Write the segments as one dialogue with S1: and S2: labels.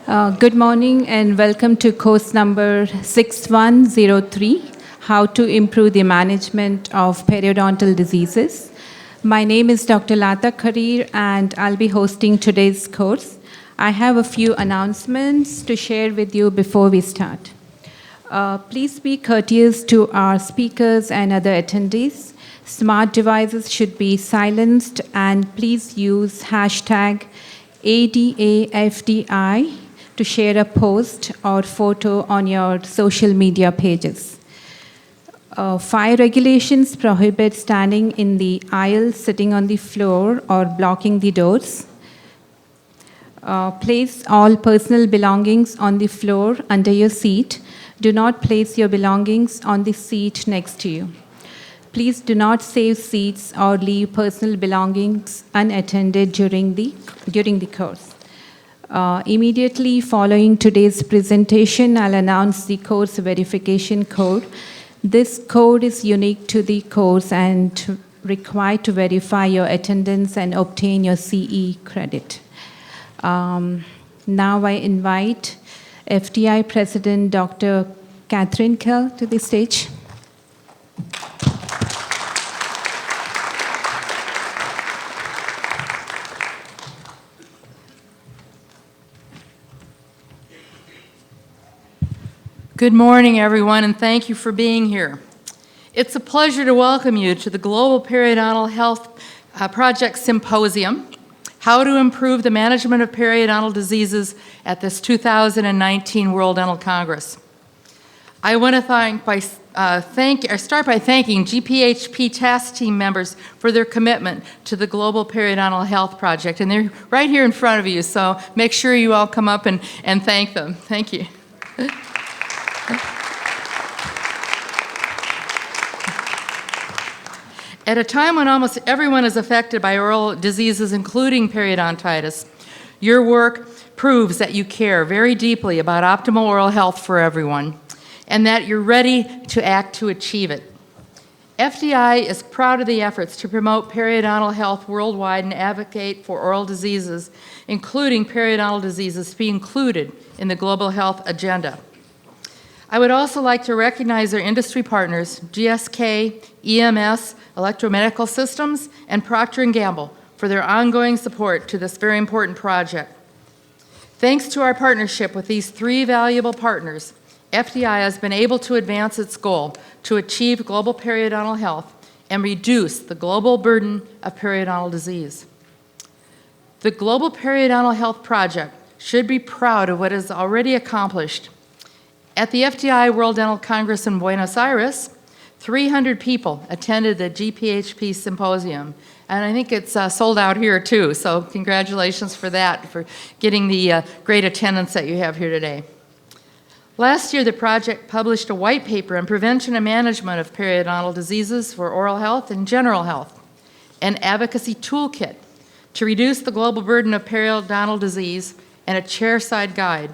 S1: Good morning and welcome to course number 6103, How to Improve the Management of Periodontal Diseases. My name is Dr. Lata Karir and I'll be hosting today's course. I have a few announcements to share with you before we start. Please be courteous to our speakers and other attendees. Smart devices should be silenced and please use hashtag ADAFDI to share a post or photo on your social media pages. Fire regulations prohibit standing in the aisle, sitting on the floor, or blocking the doors. Place all personal belongings on the floor under your seat. Do not place your belongings on the seat next to you. Please do not save seats or leave personal belongings unattended during the course. Immediately following today's presentation, I'll announce the course verification code. This code is unique to the course and required to verify your attendance and obtain your CE credit. Now I invite FDI President Dr. Katherine to the stage.
S2: Good morning, everyone, and thank you for being here. It's a pleasure to welcome you to the Global Periodontal Health Project Symposium, How to Improve the Management of Periodontal Diseases at this 2019 World Dental Congress. I want to start by thanking GPHP task team members for their commitment to the Global Periodontal Health Project, and they're right here in front of you, so make sure you all come up and thank them. Thank you. At a time when almost everyone is affected by oral diseases, including periodontitis, your work proves that you care very deeply about optimal oral health for everyone, and that you're ready to act to achieve it. FDI is proud of the efforts to promote periodontal health worldwide and advocate for oral diseases, including periodontal diseases, to be included in the global health agenda. I would also like to recognize our industry partners, GSK, EMS, Electromedical Systems, and Procter & Gamble for their ongoing support to this very important project. Thanks to our partnership with these three valuable partners, FDI has been able to advance its goal to achieve global periodontal health and reduce the global burden of periodontal disease. The Global Periodontal Health Project should be proud of what is already accomplished. At the FDI World Dental Congress in Buenos Aires, 300 people attended the GPHP Symposium, and I think it's sold out here too, so congratulations for that, for getting the great attendance that you have here today. Last year, the project published a white paper on prevention and management of periodontal diseases for oral health and general health, an advocacy toolkit to reduce the global burden of periodontal disease, and a chairside guide.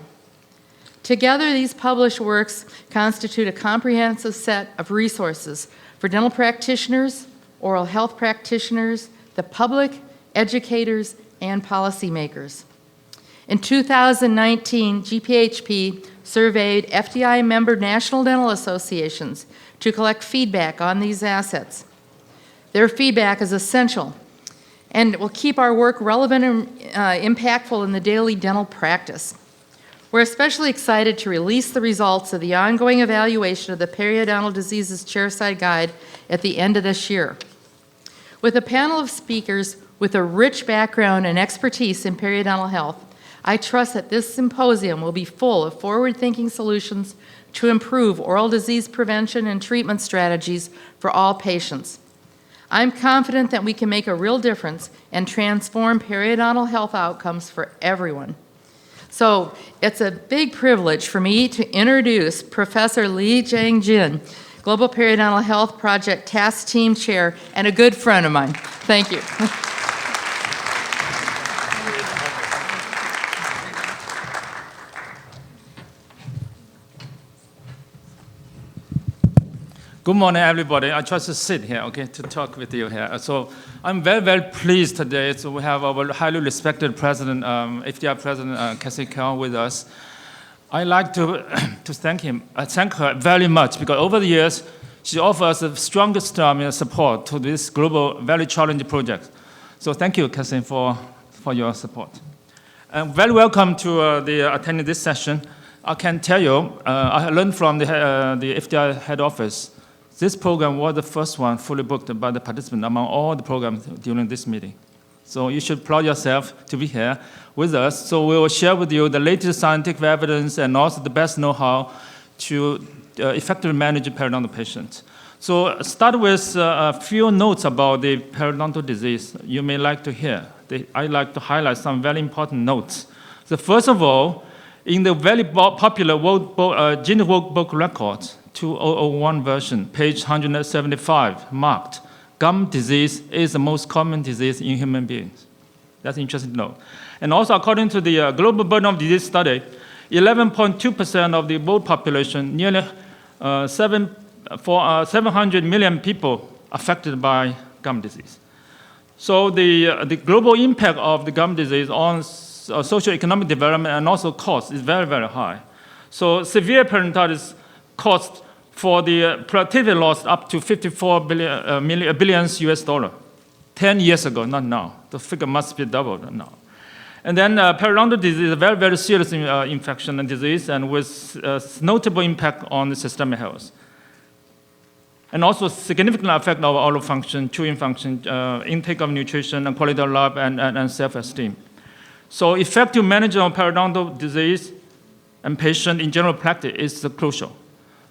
S2: Together, these published works constitute a comprehensive set of resources for dental practitioners, oral health practitioners, the public, educators, and policymakers. In 2019, GPHP surveyed FDI member national dental associations to collect feedback on these assets. Their feedback is essential and it will keep our work relevant and impactful in the daily dental practice. We're especially excited to release the results of the ongoing evaluation of the Periodontal Diseases Chairside Guide at the end of this year. With a panel of speakers with a rich background and expertise in periodontal health, I trust that this symposium will be full of forward-thinking solutions to improve oral disease prevention and treatment strategies for all patients. I'm confident that we can make a real difference and transform periodontal health outcomes for everyone. So it's a big privilege for me to introduce Professor Li-Jian Jin, Global Periodontal Health Project Task Team Chair, and a good friend of mine. Thank you.
S3: Good morning, everybody. I try to sit here, okay, to talk with you here. So I'm very, very pleased today. So we have our highly respected president, FDI President Katherine with us. I'd like to thank her very much, because over the years, she offers the strongest support to this global, very challenging project. So thank you, Katherine, for your support. And very welcome to attending this session. I can tell you, I learned from the FDI head office. This program was the first one fully booked by the participants among all the programs during this meeting. So you should proud yourself to be here with us. So we will share with you the latest scientific evidence and also the best know-how to effectively manage periodontal patients. So start with a few notes about the periodontal disease you may like to hear. I'd like to highlight some very important notes. So first of all, in the very popular Guinness World Book Records, 2001 version, page 175, marked, gum disease is the most common disease in human beings. That's interesting to know. And also, according to the Global Burden of Disease study, 11.2% of the world population, nearly 700 million people affected by gum disease. So the global impact of the gum disease on socioeconomic development and also cost is very, very high. So severe periodontitis cost for the productivity loss up to 54 billion US dollar. 10 years ago, not now. The figure must be doubled now. And then periodontal disease is a very, very serious infection and disease, and with notable impact on the systemic health. And also significant effect of oral function, chewing function, intake of nutrition, and quality of life, and self-esteem. So effective management of periodontal disease and patient in general practice is crucial.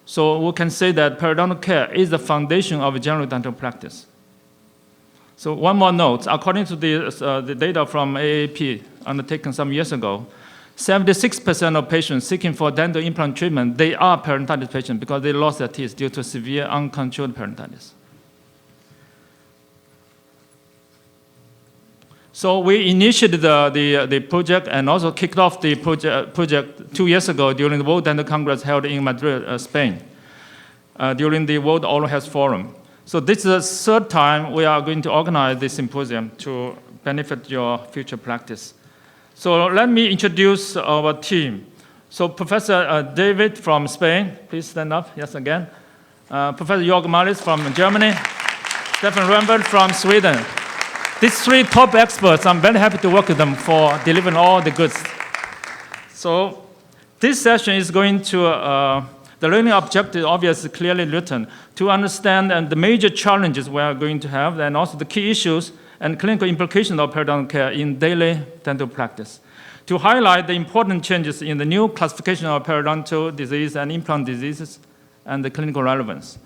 S3: So we can say that periodontal care is the foundation of general dental practice. So one more note, according to the data from AAP undertaken some years ago, 76% of patients seeking for dental implant treatment, they are periodontitis patients because they lost their teeth due to severe uncontrolled periodontitis. So we initiated the project and also kicked off the project 2 years ago during the World Dental Congress held in Madrid, Spain, during the World Oral Health Forum. So this is the third time we are going to organize this symposium to benefit your future practice. So let me introduce our team. So Professor David from Spain, please stand up, yes again. Professor Joerg Meyle from Germany, Stefan Renvert from Sweden. These three top experts, I'm very happy to work with them for delivering all the goods. So this session is going to, the learning objective obviously clearly written, to understand the major challenges we are going to have, and also the key issues and clinical implications of periodontal care in daily dental practice. To highlight the important changes in the new classification of periodontal disease and implant diseases and the clinical relevance.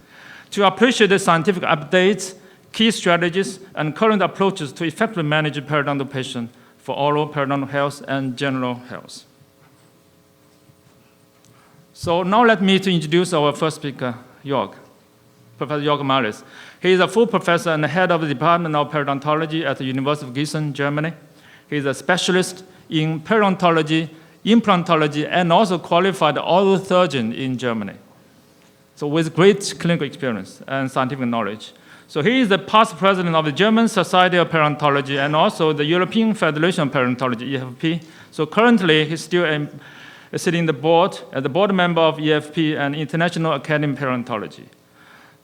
S3: To appreciate the scientific updates, key strategies, and current approaches to effectively manage periodontal patients for oral periodontal health and general health. So now let me introduce our first speaker, Joerg, Professor Joerg Meyle. He is a full professor and head of the Department of Periodontology at the University of Gießen, Germany. He is a specialist in periodontology, implantology, and also qualified oral surgeon in Germany. So with great clinical experience and scientific knowledge. So he is the past president of the German Society of Periodontology and also the European Federation of Periodontology, EFP. So currently, he's still sitting the board as the board member of EFP and International Academy of Periodontology.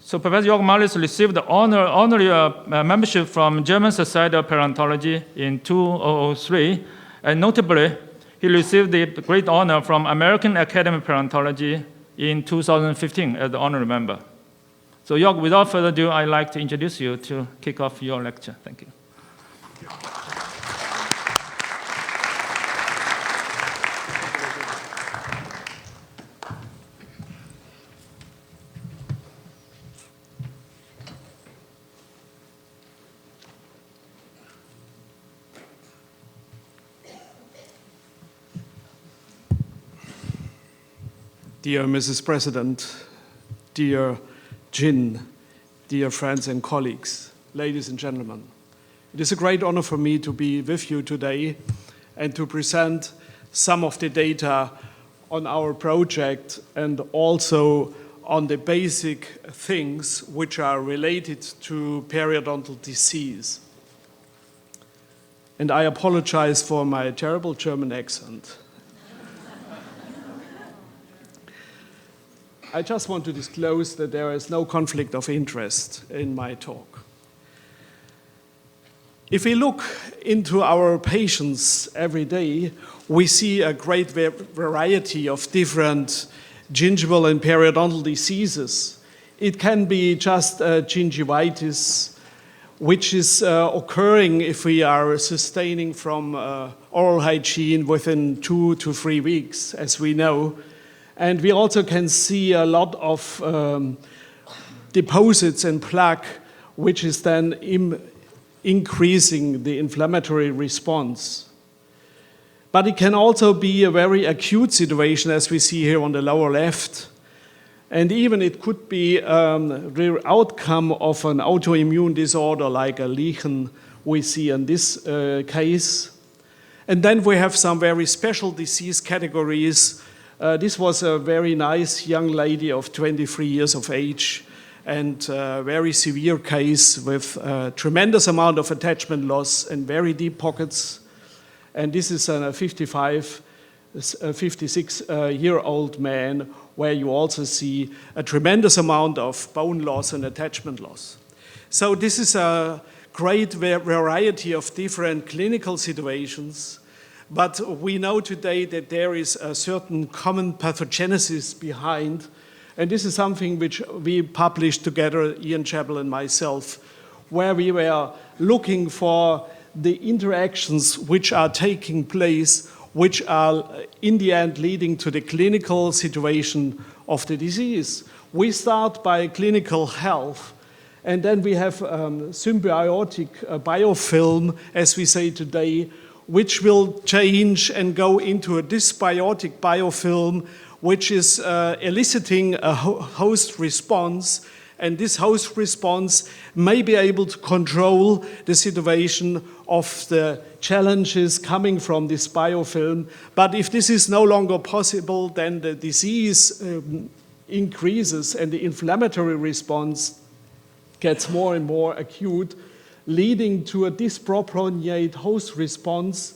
S3: So Professor Joerg Meyle received the honorary membership from German Society of Periodontology in 2003, and notably, he received the great honor from American Academy of Periodontology in 2015 as the honorary member. So Joerg, without further ado, I'd like to introduce you to kick off your lecture. Thank you.
S4: Dear Mrs. President, dear Jin, dear friends and colleagues, ladies and gentlemen, it is a great honor for me to be with you today and to present some of the data on our project and also on the basic things which are related to periodontal disease. And I apologize for my terrible German accent. I just want to disclose that there is no conflict of interest in my talk. If we look into our patients every day, we see a great variety of different gingival and periodontal diseases. It can be just gingivitis, which is occurring if we are sustaining from oral hygiene within 2 to 3 weeks, as we know. And we also can see a lot of deposits and plaque, which is then increasing the inflammatory response. But it can also be a very acute situation, as we see here on the lower left. And even it could be the outcome of an autoimmune disorder like a Li-Jian we see in this case. And then we have some very special disease categories. This was a very nice young lady of 23 years of age, and a very severe case with a tremendous amount of attachment loss and very deep pockets. And this is a 56-year-old man where you also see a tremendous amount of bone loss and attachment loss. So this is a great variety of different clinical situations, but we know today that there is a certain common pathogenesis behind. And this is something which we published together, Ian Chappell and myself, where we were looking for the interactions which are taking place, which are in the end leading to the clinical situation of the disease. We start by clinical health, and then we have symbiotic biofilm, as we say today, which will change and go into a dysbiotic biofilm, which is eliciting a host response, and this host response may be able to control the situation of the challenges coming from this biofilm. But if this is no longer possible, then the disease increases and the inflammatory response gets more and more acute, leading to a disproportionate host response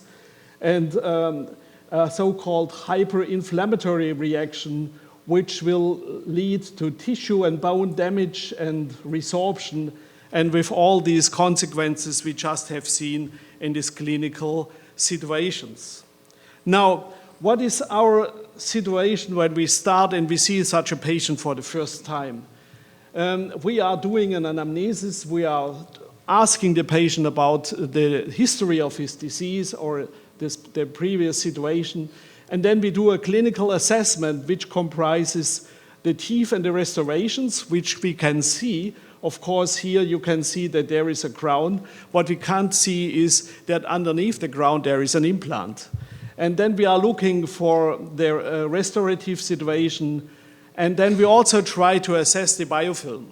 S4: and a so-called hyperinflammatory reaction, which will lead to tissue and bone damage and resorption, and with all these consequences we just have seen in these clinical situations. Now, what is our situation when we start and we see such a patient for the first time? We are doing an anamnesis. We are asking the patient about the history of his disease or the previous situation. And then we do a clinical assessment which comprises the teeth and the restorations, which we can see. Of course, here you can see that there is a crown. What we can't see is that underneath the crown there is an implant. And then we are looking for the restorative situation. And then we also try to assess the biofilm.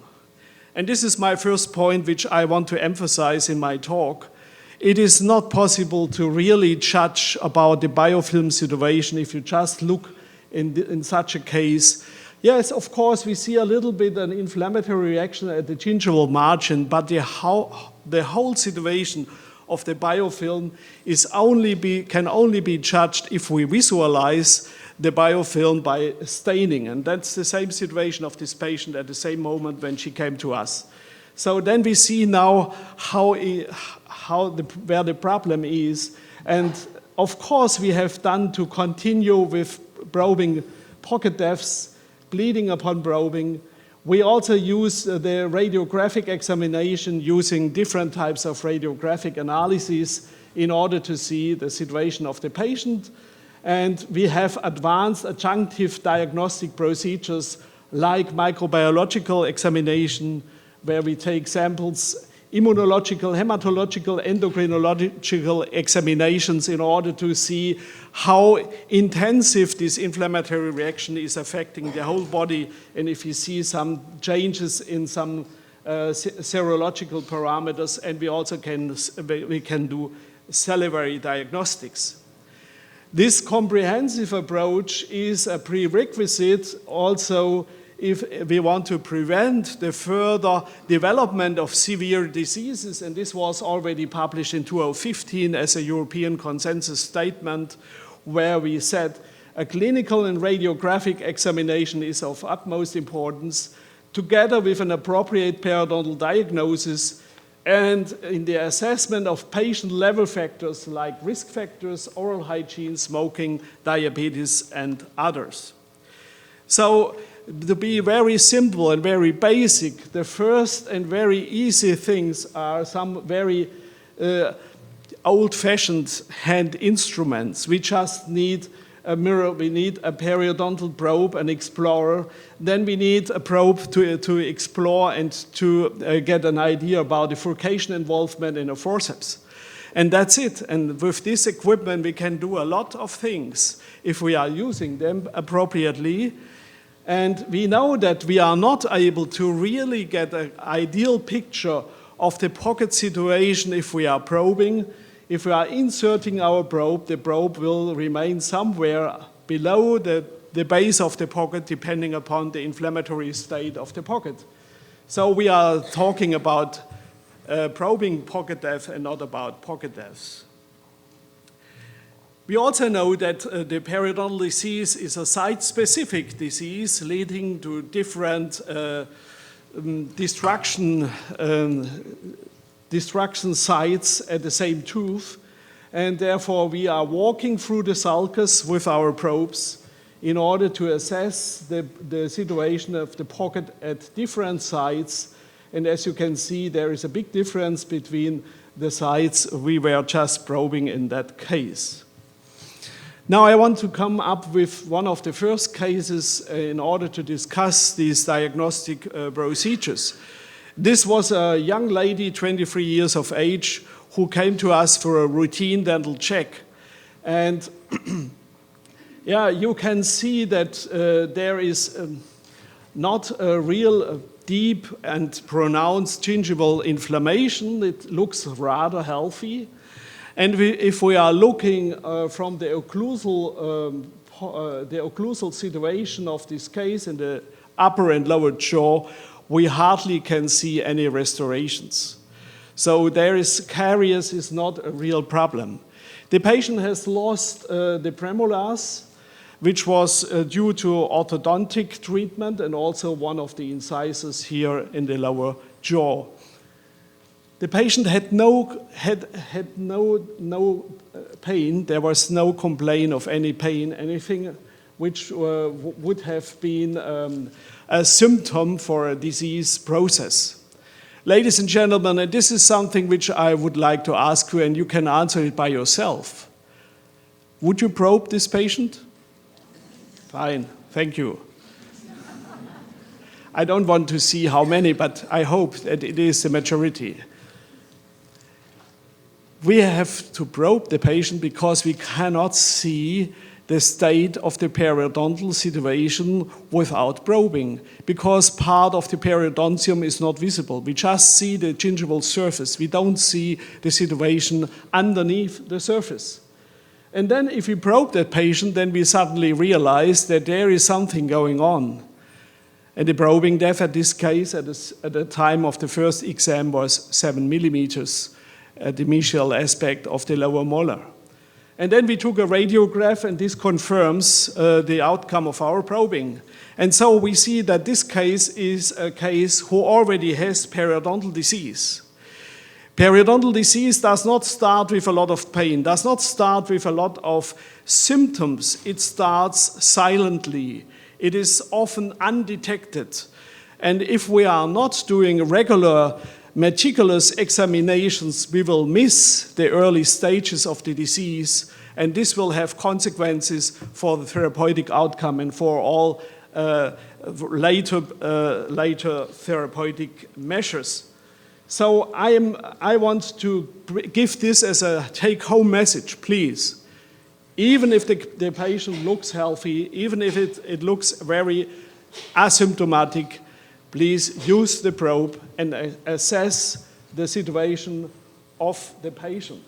S4: And this is my first point, which I want to emphasize in my talk. It is not possible to really judge about the biofilm situation if you just look in such a case. Yes, of course, we see a little bit an inflammatory reaction at the gingival margin, but the whole situation of the biofilm can only be judged if we visualize the biofilm by staining. And that's the same situation of this patient at the same moment when she came to us. So then we see now where the problem is. And of course, we have done to continue with probing pocket depths, bleeding upon probing. We also use the radiographic examination using different types of radiographic analysis in order to see the situation of the patient. And we have advanced adjunctive diagnostic procedures like microbiological examination, where we take samples, immunological, hematological, endocrinological examinations in order to see how intensive this inflammatory reaction is affecting the whole body, and if you see some changes in some serological parameters, and we also can do salivary diagnostics. This comprehensive approach is a prerequisite also if we want to prevent the further development of severe diseases, and this was already published in 2015 as a European consensus statement, where we said a clinical and radiographic examination is of utmost importance, together with an appropriate periodontal diagnosis and in the assessment of patient-level factors like risk factors, oral hygiene, smoking, diabetes, and others. So, to be very simple and very basic, the first and very easy things are some very old-fashioned hand instruments. We just need a mirror, we need a periodontal probe, an explorer, then we need a probe to explore and to get an idea about the furcation involvement in a forceps. And that's it. And with this equipment, we can do a lot of things if we are using them appropriately. And we know that we are not able to really get an ideal picture of the pocket situation if we are probing. If we are inserting our probe, the probe will remain somewhere below the base of the pocket, depending upon the inflammatory state of the pocket. So we are talking about probing pocket depth and not about pocket depths. We also know that the periodontal disease is a site-specific disease leading to different destruction sites at the same tooth, and therefore we are walking through the sulcus with our probes in order to assess the situation of the pocket at different sites. And as you can see, there is a big difference between the sites we were just probing in that case. Now I want to come up with one of the first cases in order to discuss these diagnostic procedures. This was a young lady, 23 years of age, who came to us for a routine dental check. And yeah, you can see that there is not a real deep and pronounced gingival inflammation. It looks rather healthy. And if we are looking from the occlusal situation of this case in the upper and lower jaw, we hardly can see any restorations. So caries is not a real problem. The patient has lost the premolars, which was due to orthodontic treatment and also one of the incisors here in the lower jaw. The patient had no pain. There was no complaint of any pain, anything which would have been a symptom for a disease process. Ladies and gentlemen, and this is something which I would like to ask you, and you can answer it by yourself. Would you probe this patient? Fine, thank you. I don't want to see how many, but I hope that it is the majority. We have to probe the patient because we cannot see the state of the periodontal situation without probing, because part of the periodontium is not visible. We just see the gingival surface. We don't see the situation underneath the surface. And then if we probe that patient, then we suddenly realize that there is something going on. And the probing depth at this case, at the time of the first exam, was 7 millimeters at the mesial aspect of the lower molar. And then we took a radiograph, and this confirms the outcome of our probing. And so we see that this case is a case who already has periodontal disease. Periodontal disease does not start with a lot of pain, does not start with a lot of symptoms. It starts silently. It is often undetected. And if we are not doing regular meticulous examinations, we will miss the early stages of the disease, and this will have consequences for the therapeutic outcome and for all later therapeutic measures. So I want to give this as a take-home message, please. Even if the patient looks healthy, even if it looks very asymptomatic, please use the probe and assess the situation of the patient.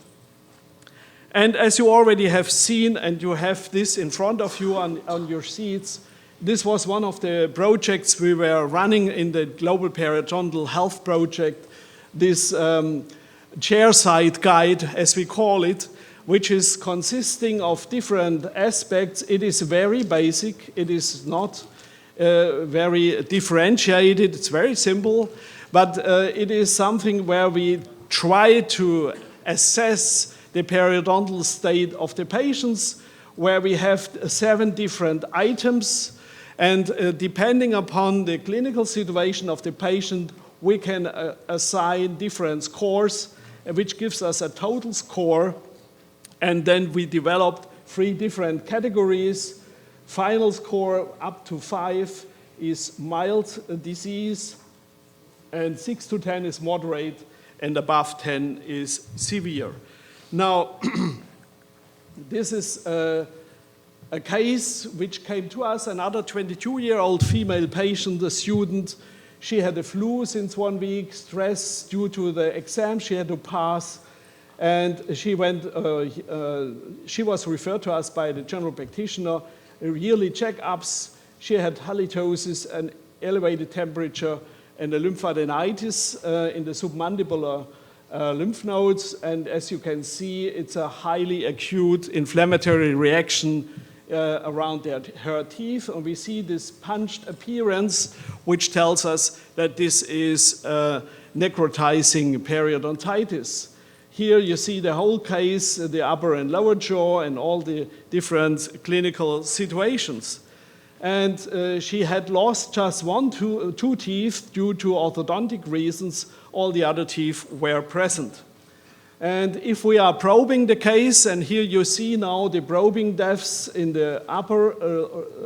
S4: And as you already have seen, and you have this in front of you on your seats, This was one of the projects we were running in the Global Periodontal Health Project, this chairside guide, as we call it, which is consisting of different aspects. It is very basic. It is not very differentiated. It's very simple, but it is something where we try to assess the periodontal state of the patients, where we have 7 different items, and depending upon the clinical situation of the patient, we can assign different scores, which gives us a total score. And then we developed 3 different categories. Final score up to 5 is mild disease, and 6 to 10 is moderate, and above 10 is severe. Now, this is a case which came to us, another 22-year-old female patient, a student. She had a flu since 1 week, stress due to the exam she had to pass, and she was referred to us by the general practitioner, yearly checkups. She had halitosis, an elevated temperature, and a lymphadenitis in the submandibular lymph nodes. And as you can see, it's a highly acute inflammatory reaction around her teeth. And we see this punched appearance, which tells us that this is necrotizing periodontitis. Here you see the whole case, the upper and lower jaw, and all the different clinical situations. And she had lost just 2 teeth due to orthodontic reasons. All the other teeth were present. And if we are probing the case, and here you see now the probing depths in the upper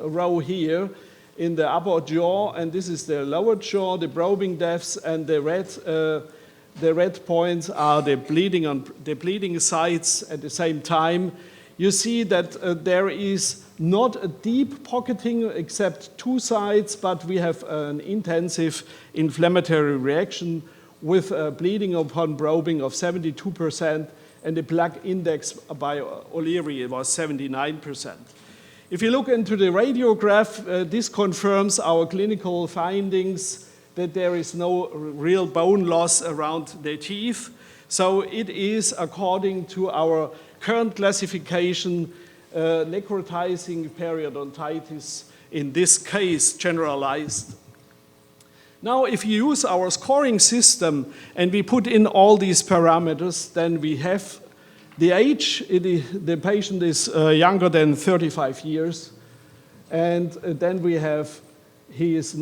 S4: row here, in the upper jaw, and this is the lower jaw, the probing depths, and the red points are the bleeding sites at the same time. You see that there is not a deep pocketing except 2 sides, but we have an intensive inflammatory reaction with bleeding upon probing of 72%, and the plaque index by O'Leary was 79%. If you look into the radiograph, this confirms our clinical findings that there is no real bone loss around the teeth. So it is, according to our current classification, necrotizing periodontitis, in this case generalized. Now, if you use our scoring system and we put in all these parameters, then we have the age. The patient is younger than 35 years. And then we have, he's a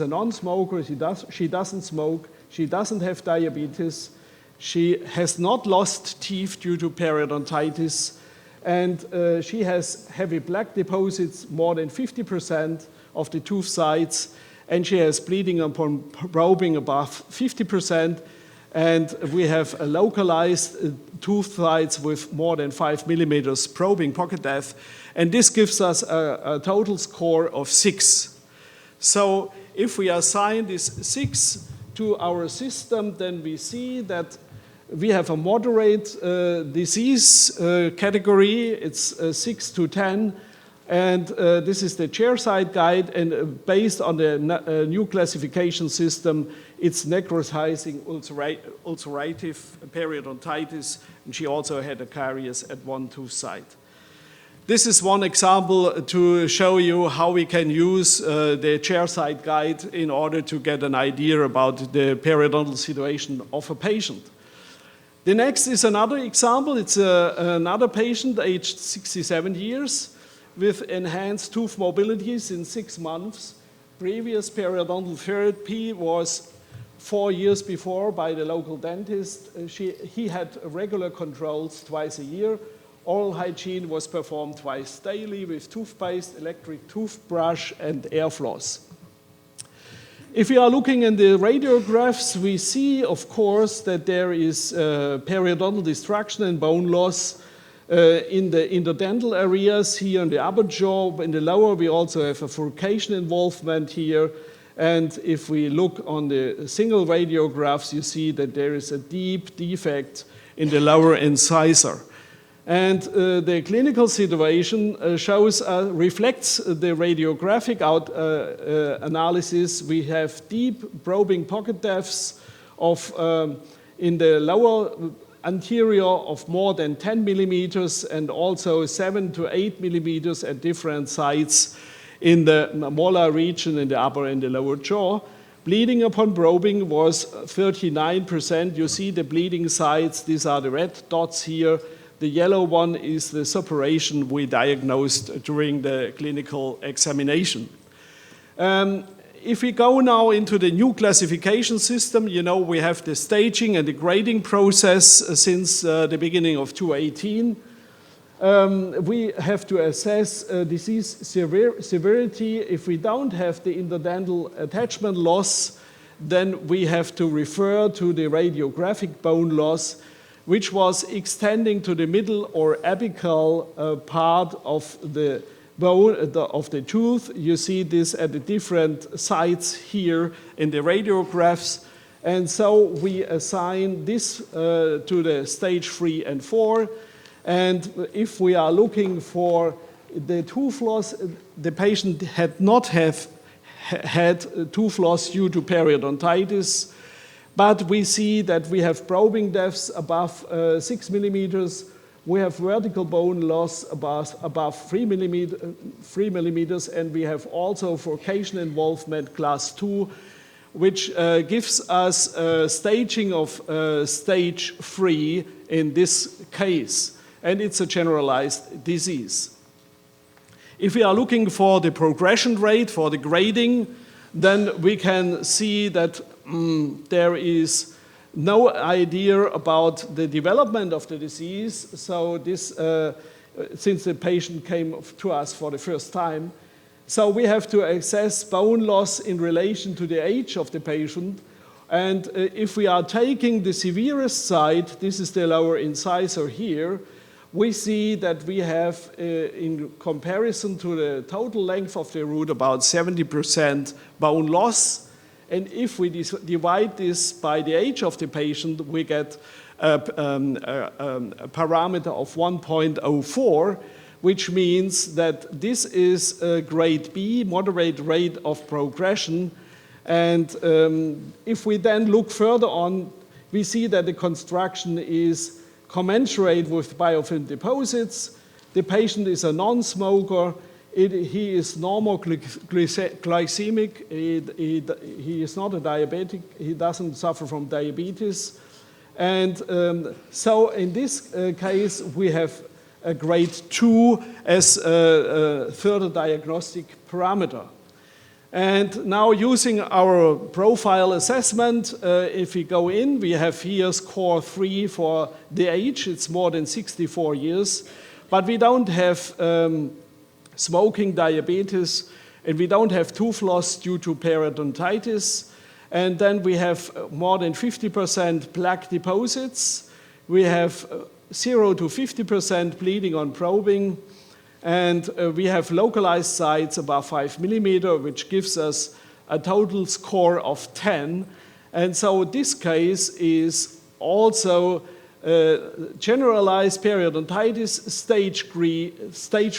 S4: non-smoker, she doesn't smoke, she doesn't have diabetes, she has not lost teeth due to periodontitis, and she has heavy plaque deposits, more than 50% of the tooth sides, and she has bleeding upon probing above 50%, and we have a localized tooth sides with more than 5 millimeters probing pocket depth, and this gives us a total score of 6. So if we assign this 6 to our system, then we see that we have a moderate disease category. It's 6 to 10, and this is the chairside guide, and based on the new classification system, it's necrotizing ulcerative periodontitis, and she also had a caries at 1 tooth side. This is one example to show you how we can use the chairside guide in order to get an idea about the periodontal situation of a patient. The next is another example. It's another patient aged 67 years with enhanced tooth mobilities in 6 months. Previous periodontal therapy was 4 years before by the local dentist. He had regular controls twice a year. Oral hygiene was performed twice daily with toothpaste, electric toothbrush, and air floss. If we are looking in the radiographs, we see, of course, that there is periodontal destruction and bone loss in the interdental areas here in the upper jaw. In the lower, we also have a furcation involvement here. And if we look on the single radiographs, you see that there is a deep defect in the lower incisor. And the clinical situation reflects the radiographic analysis. We have deep probing pocket depths of, in the lower anterior of more than 10 millimeters and also 7 to 8 millimeters at different sites in the molar region in the upper and the lower jaw. Bleeding upon probing was 39%. You see the bleeding sites. These are the red dots here. The yellow one is the suppuration we diagnosed during the clinical examination. If we go now into the new classification system, you know, we have the staging and the grading process since the beginning of 2018. We have to assess disease severity. If we don't have the interdental attachment loss, then we have to refer to the radiographic bone loss, which was extending to the middle or apical part of the bone of the tooth. You see this at the different sites here in the radiographs. And so we assign this to the stage 3 and 4. And if we are looking for the tooth loss, the patient had not had tooth loss due to periodontitis, but we see that we have probing depths above 6 millimeters. We have vertical bone loss above 3 millimeters, and we have also furcation involvement class 2, which gives us staging of stage 3 in this case, and it's a generalized disease. If we are looking for the progression rate for the grading, then we can see that there is no idea about the development of the disease. So this, since the patient came to us for the first time, so we have to assess bone loss in relation to the age of the patient. And if we are taking the severest side, this is the lower incisor here, we see that we have, in comparison to the total length of the root, about 70% bone loss. And if we divide this by the age of the patient, we get a parameter of 1.04, which means that this is a grade B, moderate rate of progression. And if we then look further on, we see that the construction is commensurate with biofilm deposits. The patient is a non-smoker. He is normoglycemic. He is not a diabetic. He doesn't suffer from diabetes. And so in this case, we have a grade 2 as a further diagnostic parameter. And now using our profile assessment, if we go in, we have here score 3 for the age. It's more than 64 years. But we don't have smoking, diabetes, and we don't have tooth loss due to periodontitis. And then we have more than 50% plaque deposits. We have 0 to 50% bleeding on probing. And we have localized sites above 5 millimeter, which gives us a total score of 10. And so this case is also generalized periodontitis, stage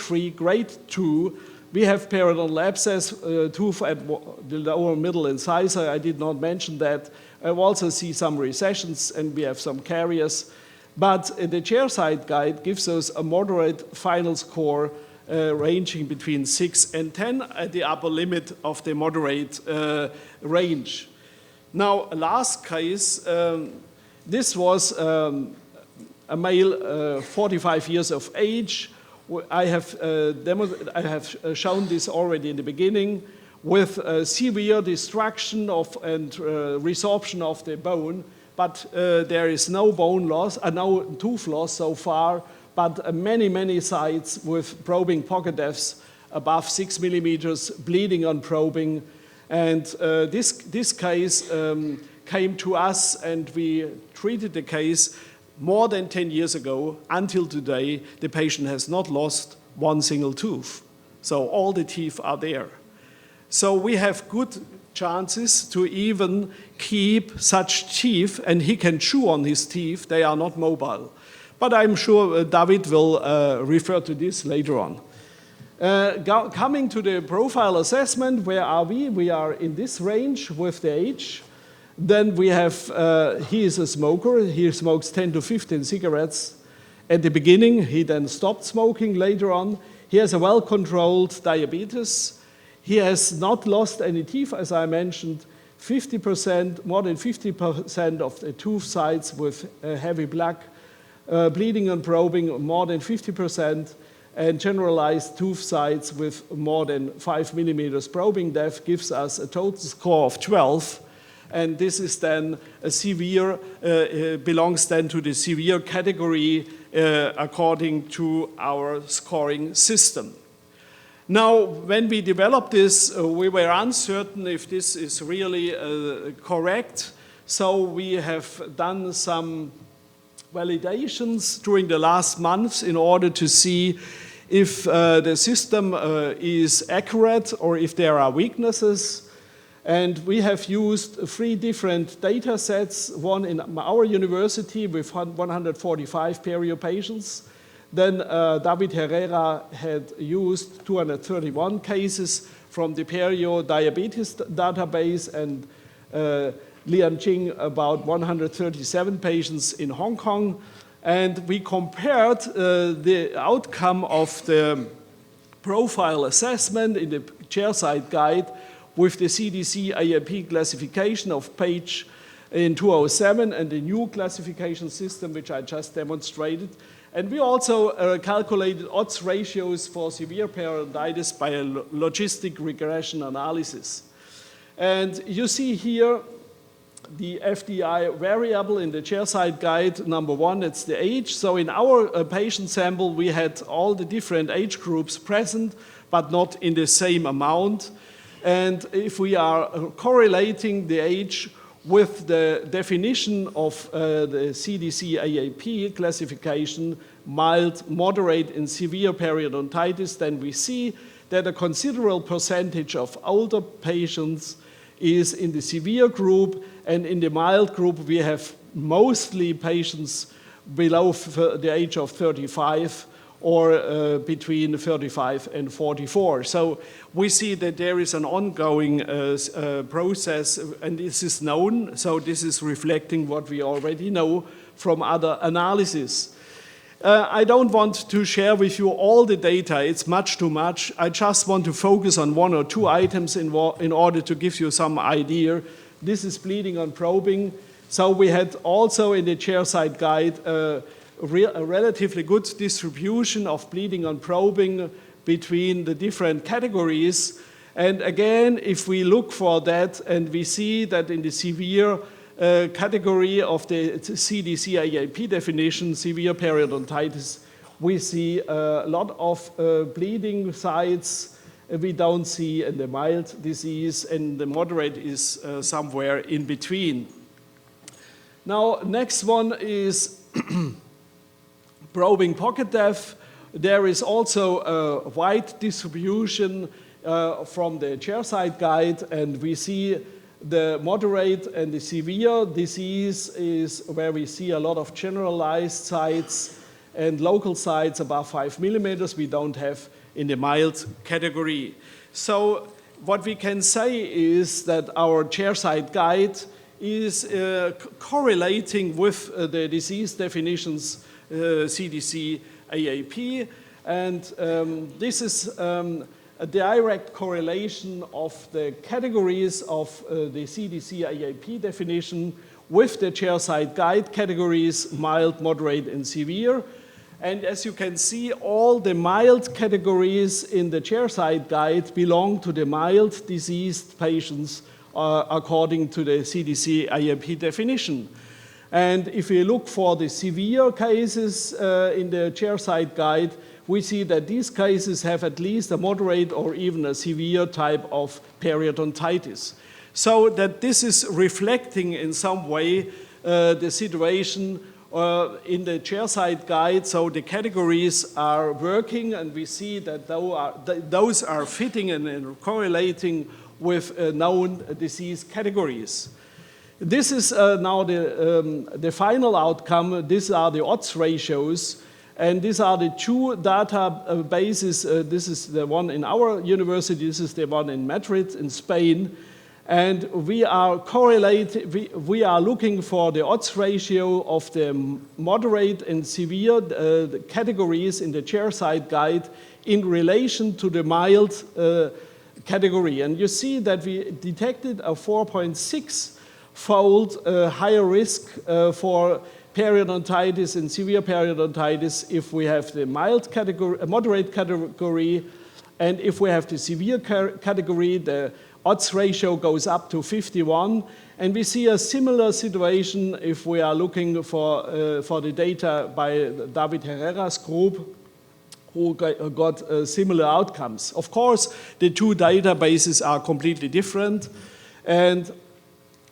S4: 3, grade 2. We have periodontal abscess, tooth at the lower middle incisor. I did not mention that. I also see some recessions, and we have some caries. But the chairside guide gives us a moderate final score ranging between 6 and 10 at the upper limit of the moderate range. Now, last case, this was a male, 45 years of age. I have shown this already in the beginning, with severe destruction of and resorption of the bone, but there is no bone loss, no tooth loss so far, but many sites with probing pocket depths above 6 millimeters, bleeding on probing. And this case came to us, and we treated the case more than 10 years ago. Until today, the patient has not lost one single tooth. So all the teeth are there. So we have good chances to even keep such teeth, and he can chew on his teeth. They are not mobile. But I'm sure David will refer to this later on. Coming to the profile assessment, where are we? We are in this range with the age. Then we have, he is a smoker. He smokes 10 to 15 cigarettes at the beginning. He then stopped smoking later on. He has a well-controlled diabetes. He has not lost any teeth, as I mentioned. 50%, more than 50% of the tooth sites with heavy plaque, bleeding and probing, more than 50%, and generalized tooth sites with more than 5 millimeters probing depth gives us a total score of 12. And this is then a severe, belongs then to the severe category according to our scoring system. Now, when we developed this, we were uncertain if this is really correct. So we have done some validations during the last months in order to see if the system is accurate or if there are weaknesses. And we have used 3 different data sets, one in our university with 145 perio patients. Then David Herrera had used 231 cases from the perio diabetes database, and Li-Jian Jin about 137 patients in Hong Kong. And we compared the outcome of the profile assessment in the chairside guide with the CDC AAP classification of page in 2007 and the new classification system, which I just demonstrated. And we also calculated odds ratios for severe periodontitis by a logistic regression analysis. And you see here the FDI variable in the chairside guide, number 1, it's the age. So in our patient sample, we had all the different age groups present, but not in the same amount. And if we are correlating the age with the definition of the CDC AAP classification, mild, moderate, and severe periodontitis, then we see that a considerable percentage of older patients is in the severe group, and in the mild group we have mostly patients below the age of 35 or between 35 and 44. So we see that there is an ongoing process, and this is known, so this is reflecting what we already know from other analyses. I don't want to share with you all the data, it's much too much. I just want to focus on 1 or 2 items in order to give you some idea. This is bleeding and probing. So we had also in the chairside guide a relatively good distribution of bleeding and probing between the different categories. And again, if we look for that and we see that in the severe category of the CDC AAP definition, severe periodontitis, we see a lot of bleeding sites we don't see in the mild disease, and the moderate is somewhere in between. Now, next one is probing pocket depth. There is also a wide distribution from the chairside guide, and we see the moderate and the severe disease is where we see a lot of generalized sites and local sites above 5 millimeters we don't have in the mild category. So what we can say is that our chairside guide is correlating with the disease definitions CDC AAP, and this is a direct correlation of the categories of the CDC AAP definition with the chairside guide categories, mild, moderate, and severe. And as you can see, all the mild categories in the chairside guide belong to the mild diseased patients according to the CDC AAP definition. And if we look for the severe cases in the chairside guide, we see that these cases have at least a moderate or even a severe type of periodontitis. So that this is reflecting in some way the situation in the chairside guide. So the categories are working, and we see that those are fitting and correlating with known disease categories. This is now the final outcome. These are the odds ratios, and these are the two databases. This is the one in our university. This is the one in Madrid, in Spain. And we are we are looking for the odds ratio of the moderate and severe categories in the chairside guide in relation to the mild category. And you see that we detected a 4.6-fold higher risk for periodontitis and severe periodontitis if we have the mild category, moderate category, and if we have the severe category, the odds ratio goes up to 51, and we see a similar situation if we are looking for the data by David Herrera's group, who got similar outcomes. Of course, the two databases are completely different, and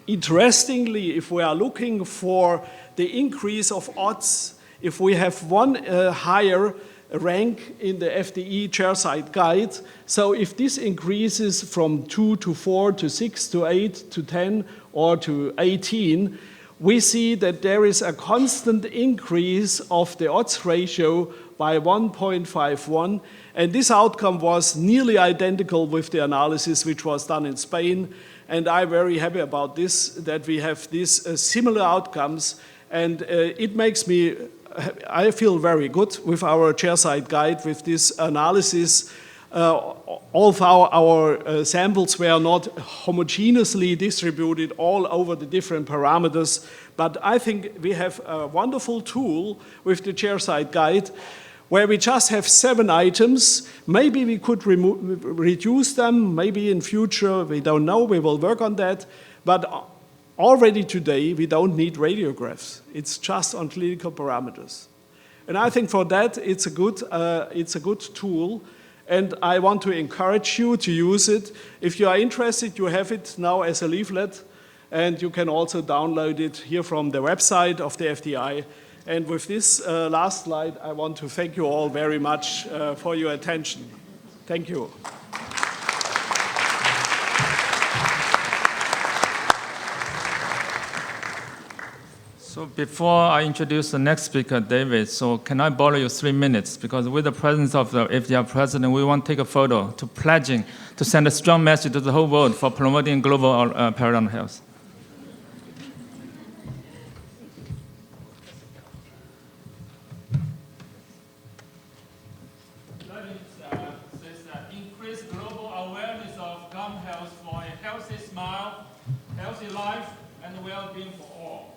S4: interestingly, if we are looking for the increase of odds, if we have one higher rank in the FDI chairside guide. So if this increases from 2 to 4 to 6 to 8 to 10 or to 18, we see that there is a constant increase of the odds ratio by 1.51, and this outcome was nearly identical with the analysis which was done in Spain, and I'm very happy about this, that we have these similar outcomes, and it makes me I feel very good with our chairside guide, with this analysis. All of our samples were not homogeneously distributed all over the different parameters, but I think we have a wonderful tool with the chairside guide where we just have 7 items. Maybe we could reduce them, maybe in future, we don't know, we will work on that, but already today, we don't need radiographs. It's just on clinical parameters. And I think for that, it's a good tool, and I want to encourage you to use it. If you are interested, you have it now as a leaflet, and you can also download it here from the website of the FDI. And with this last slide, I want to thank you all very much for your attention. Thank you.
S3: So before I introduce the next speaker, David, so can I borrow you 3 minutes? Because with the presence of the FDI president, we want to take a photo to pledging to send a strong message to the whole world for promoting global periodontal health. Increase global awareness of gum health for a healthy smile, healthy life, and well-being for all.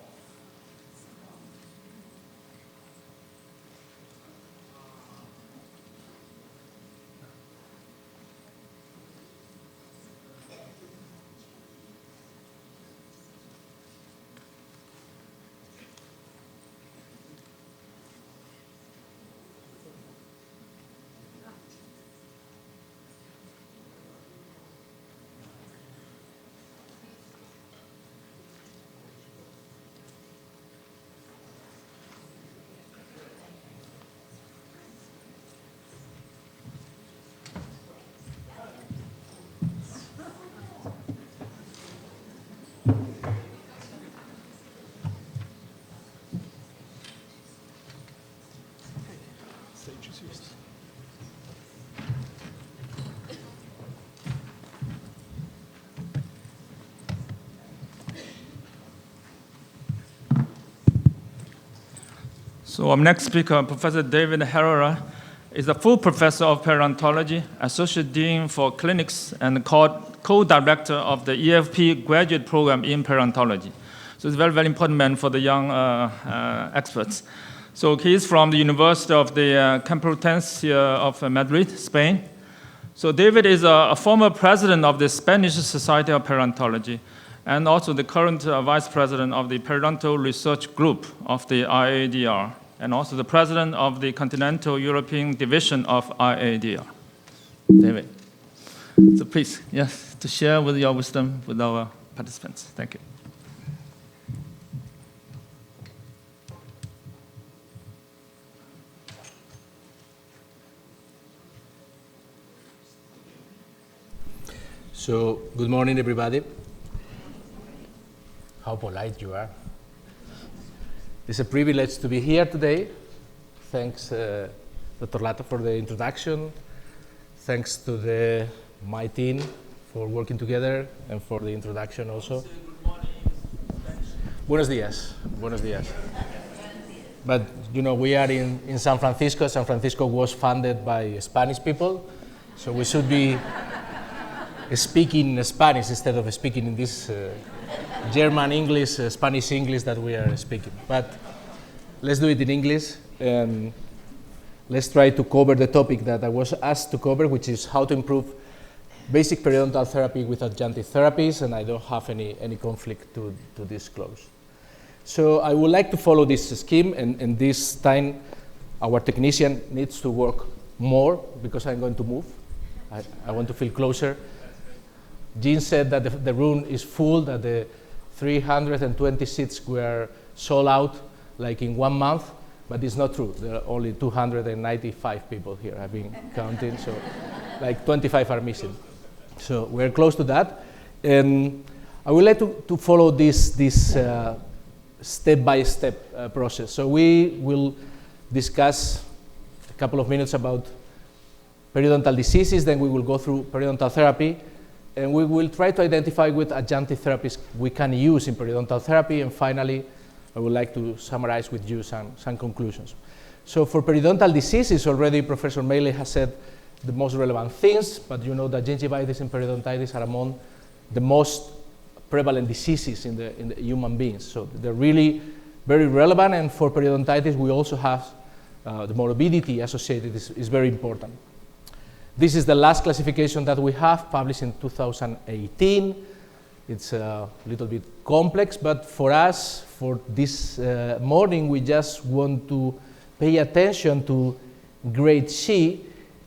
S3: So our next speaker, Professor David Herrera, is a full professor of periodontology, associate dean for clinics, and co-director of the EFP graduate program in periodontology. So he's a very, very important man for the young experts. So he is from the University of the Complutense of Madrid, Spain. So David is a former president of the Spanish Society of Periodontology, and also the current vice president of the Periodontal Research Group of the IADR, and also the president of the Continental European Division of IADR. David. So please, yes, to share with your wisdom with our participants. Thank you.
S5: So, good morning, everybody. how polite you are. It's a privilege to be here today. Thanks, Dr. Latta, for the introduction. Thanks to my team for working together and for the introduction also. Buenos días. Buenos días. But you know, we are in San Francisco. San Francisco was founded by Spanish people, so we should be speaking Spanish instead of speaking in this German English, Spanish English that we are speaking. But let's do it in English, and let's try to cover the topic that I was asked to cover, which is how to improve basic periodontal therapy with adjunctive therapies, and I don't have any conflict to disclose. So I would like to follow this scheme, and this time our technician needs to work more because I'm going to move. I want to feel closer. Jean said that the room is full, that the 320 seats were sold out like in 1 month, but it's not true. There are only 295 people here. I've been counting, so like 25 are missing. So we're close to that. And I would like to follow this step-by-step process. So we will discuss a couple of minutes about periodontal diseases, then we will go through periodontal therapy, and we will try to identify what adjunctive therapies we can use in periodontal therapy, and finally, I would like to summarize with you some conclusions. So for periodontal diseases, already Professor Meyle has said the most relevant things, but you know that gingivitis and periodontitis are among the most prevalent diseases in the human beings. So they're really very relevant, and for periodontitis, we also have the morbidity associated is very important. This is the last classification that we have, published in 2018. It's a little bit complex, but for us, for this morning, we just want to pay attention to grade C,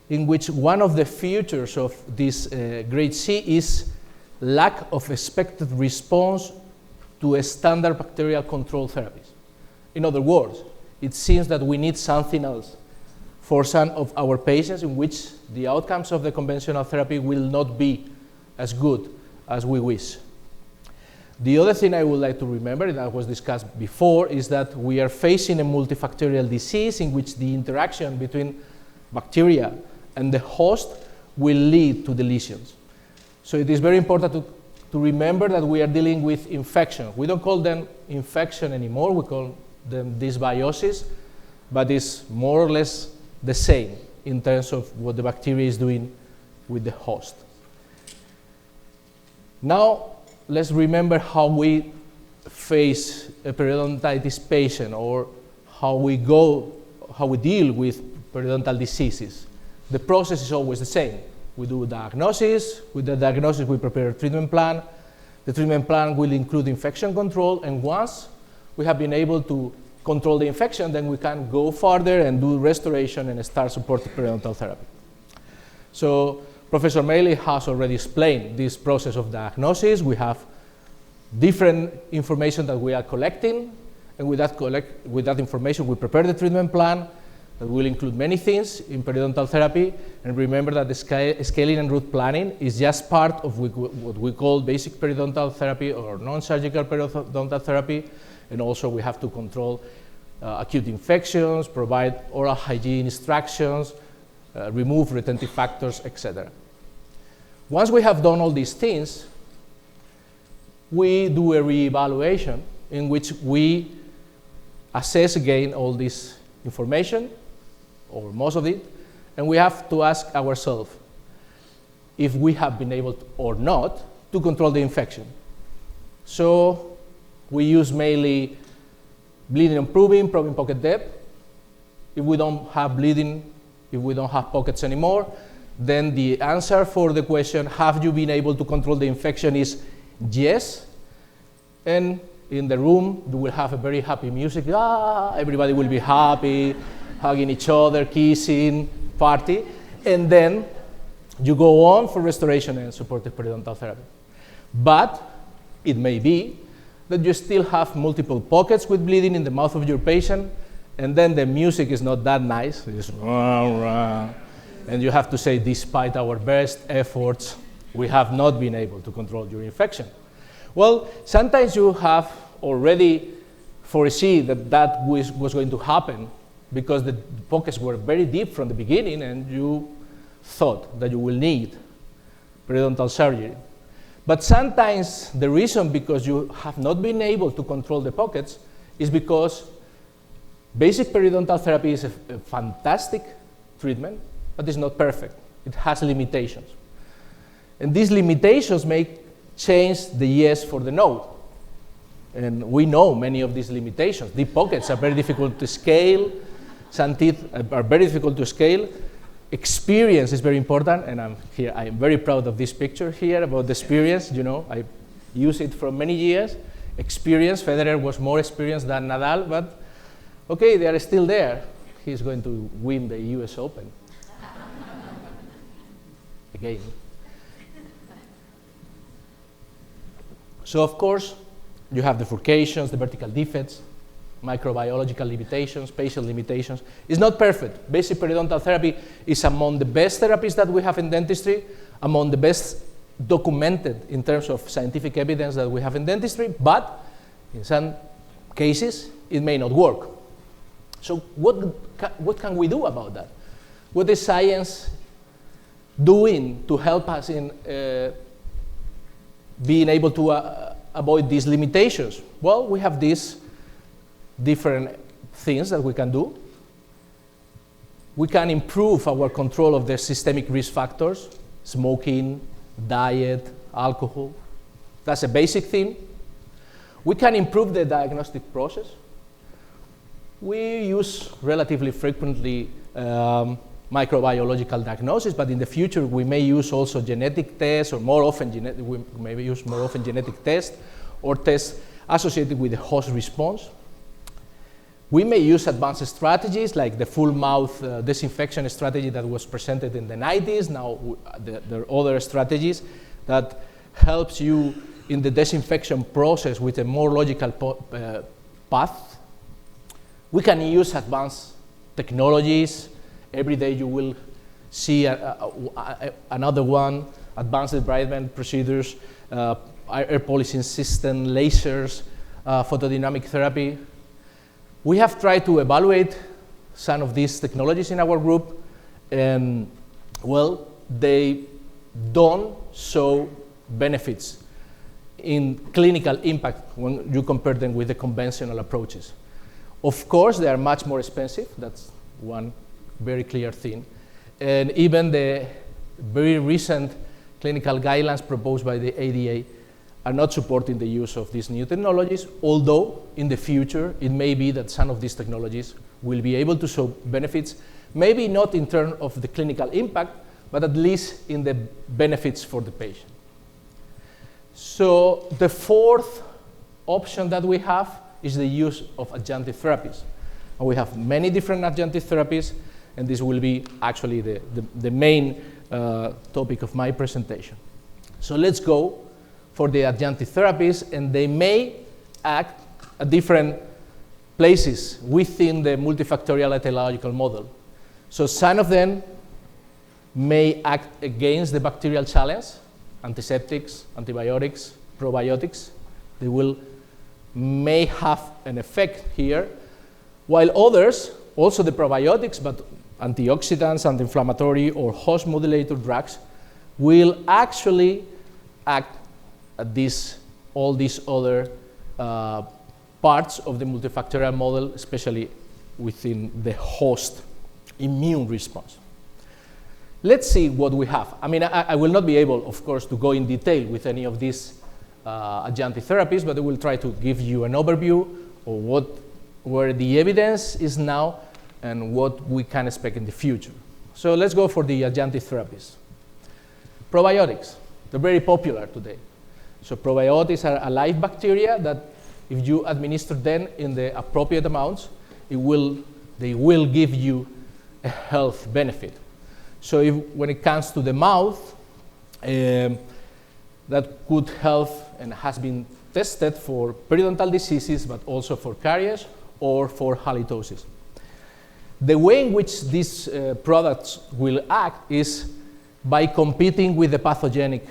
S5: in which one of the features of this grade C is lack of expected response to a standard bacterial control therapies. In other words, it seems that we need something else for some of our patients in which the outcomes of the conventional therapy will not be as good as we wish. The other thing I would like to remember, that was discussed before, is that we are facing a multifactorial disease in which the interaction between bacteria and the host will lead to the lesions. So it is very important to remember that we are dealing with infection. We don't call them infection anymore, we call them dysbiosis, but it's more or less the same in terms of what the bacteria is doing with the host. Now, let's remember how we face a periodontitis patient, or how we deal with periodontal diseases. The process is always the same. We do a diagnosis. With the diagnosis, we prepare a treatment plan. The treatment plan will include infection control, and once we have been able to control the infection, then we can go further and do restoration and start supportive periodontal therapy. So Professor Meyle has already explained this process of diagnosis. We have different information that we are collecting, and with that information, we prepare the treatment plan that will include many things in periodontal therapy. And remember that the scaling and route planning is just part of what we call basic periodontal therapy or non-surgical periodontal therapy. And also we have to control acute infections, provide oral hygiene instructions, remove retentive factors, etc. Once we have done all these things, we do a reevaluation in which we assess again all this information, or most of it, and we have to ask ourselves if we have been able to, or not, to control the infection. So we use mainly bleeding and probing pocket depth. If we don't have bleeding, if we don't have pockets anymore, then the answer for the question, have you been able to control the infection, is yes. And in the room, you will have a very happy music. Everybody will be happy, hugging each other, kissing, party. And then you go on for restoration and supportive periodontal therapy. But it may be that you still have multiple pockets with bleeding in the mouth of your patient, and then the music is not that nice. It's just, and you have to say, despite our best efforts, we have not been able to control your infection. Well, sometimes you have already foreseen that was going to happen because the pockets were very deep from the beginning and you thought that you will need periodontal surgery. But sometimes the reason because you have not been able to control the pockets is because basic periodontal therapy is a fantastic treatment, but it's not perfect. It has limitations. And these limitations may change the yes for the no. And we know many of these limitations. Deep pockets are very difficult to scale. Some teeth are very difficult to scale. Experience is very important, and I'm very proud of this picture here about the experience. You know, I use it for many years. Experience, Federer was more experienced than Nadal, but okay, they are still there. He's going to win the US Open. Again. So of course, you have the furcations, the vertical defects, microbiological limitations, spatial limitations. It's not perfect. Basic periodontal therapy is among the best therapies that we have in dentistry, among the best documented in terms of scientific evidence that we have in dentistry, but in some cases, it may not work. So what can we do about that? What is science doing to help us in being able to avoid these limitations? Well, we have these different things that we can do. We can improve our control of the systemic risk factors, smoking, diet, alcohol. That's a basic thing. We can improve the diagnostic process. We use relatively frequently microbiological diagnosis, but in the future we may use also genetic tests, or more often we may use more often genetic tests or tests associated with the host response. We may use advanced strategies like the full mouth disinfection strategy that was presented in the 90s. Now there are other strategies that helps you in the disinfection process with a more logical path. We can use advanced technologies. Every day you will see another one, advanced debridement procedures, air polishing system, lasers, photodynamic therapy. We have tried to evaluate some of these technologies in our group, and well, they don't show benefits in clinical impact when you compare them with the conventional approaches. Of course, they are much more expensive. That's one very clear thing. And even the very recent clinical guidelines proposed by the ADA are not supporting the use of these new technologies, although in the future it may be that some of these technologies will be able to show benefits, maybe not in terms of the clinical impact, but at least in the benefits for the patient. So the fourth option that we have is the use of adjunctive therapies. And we have many different adjunctive therapies, and this will be actually the main topic of my presentation. So let's go for the adjunctive therapies, and they may act at different places within the multifactorial etiological model. So some of them may act against the bacterial challenge, antiseptics, antibiotics, probiotics. They may have an effect here, while others, also the probiotics, but antioxidants, anti-inflammatory, or host modulator drugs, will actually act at all these other parts of the multifactorial model, especially within the host immune response. Let's see what we have. I mean, I will not be able, of course, to go in detail with any of these adjunctive therapies, but I will try to give you an overview of where the evidence is now and what we can expect in the future. So let's go for the adjunctive therapies. Probiotics, they're very popular today. So probiotics are alive bacteria that if you administer them in the appropriate amounts, they will give you a health benefit. So when it comes to the mouth, that could help and has been tested for periodontal diseases, but also for caries or for halitosis. The way in which these products will act is by competing with the pathogenic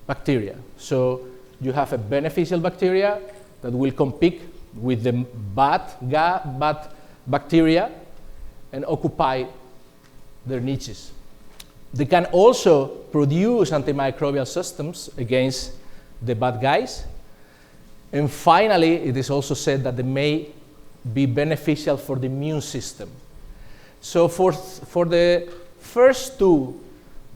S5: bacteria. So you have a beneficial bacteria that will compete with the bad bacteria and occupy their niches. They can also produce antimicrobial systems against the bad guys. And finally, it is also said that they may be beneficial for the immune system. So for the first two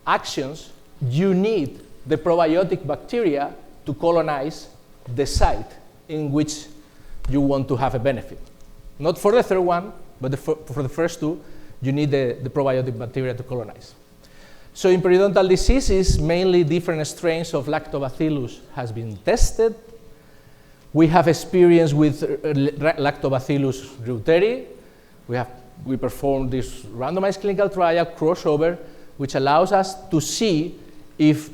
S5: actions, you need the probiotic bacteria to colonize the site in which you want to have a benefit. Not for the third one, but for the first two, you need the probiotic bacteria to colonize. So in periodontal diseases, mainly different strains of Lactobacillus has been tested. We have experience with Lactobacillus reuteri. We performed this randomized clinical trial crossover, which allows us to see if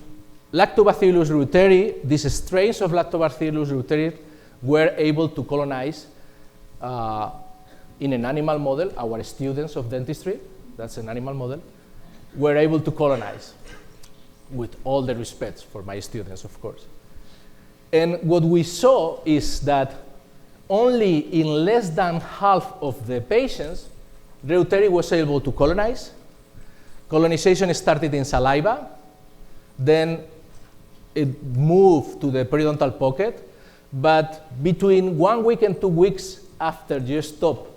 S5: Lactobacillus reuteri, these strains of Lactobacillus reuteri, were able to colonize in an animal model. Our students of dentistry, that's an animal model, were able to colonize, with all the respect for my students, of course. And what we saw is that only in less than half of the patients, reuteri was able to colonize. Colonization started in saliva, then it moved to the periodontal pocket, but between 1 week and 2 weeks after you stop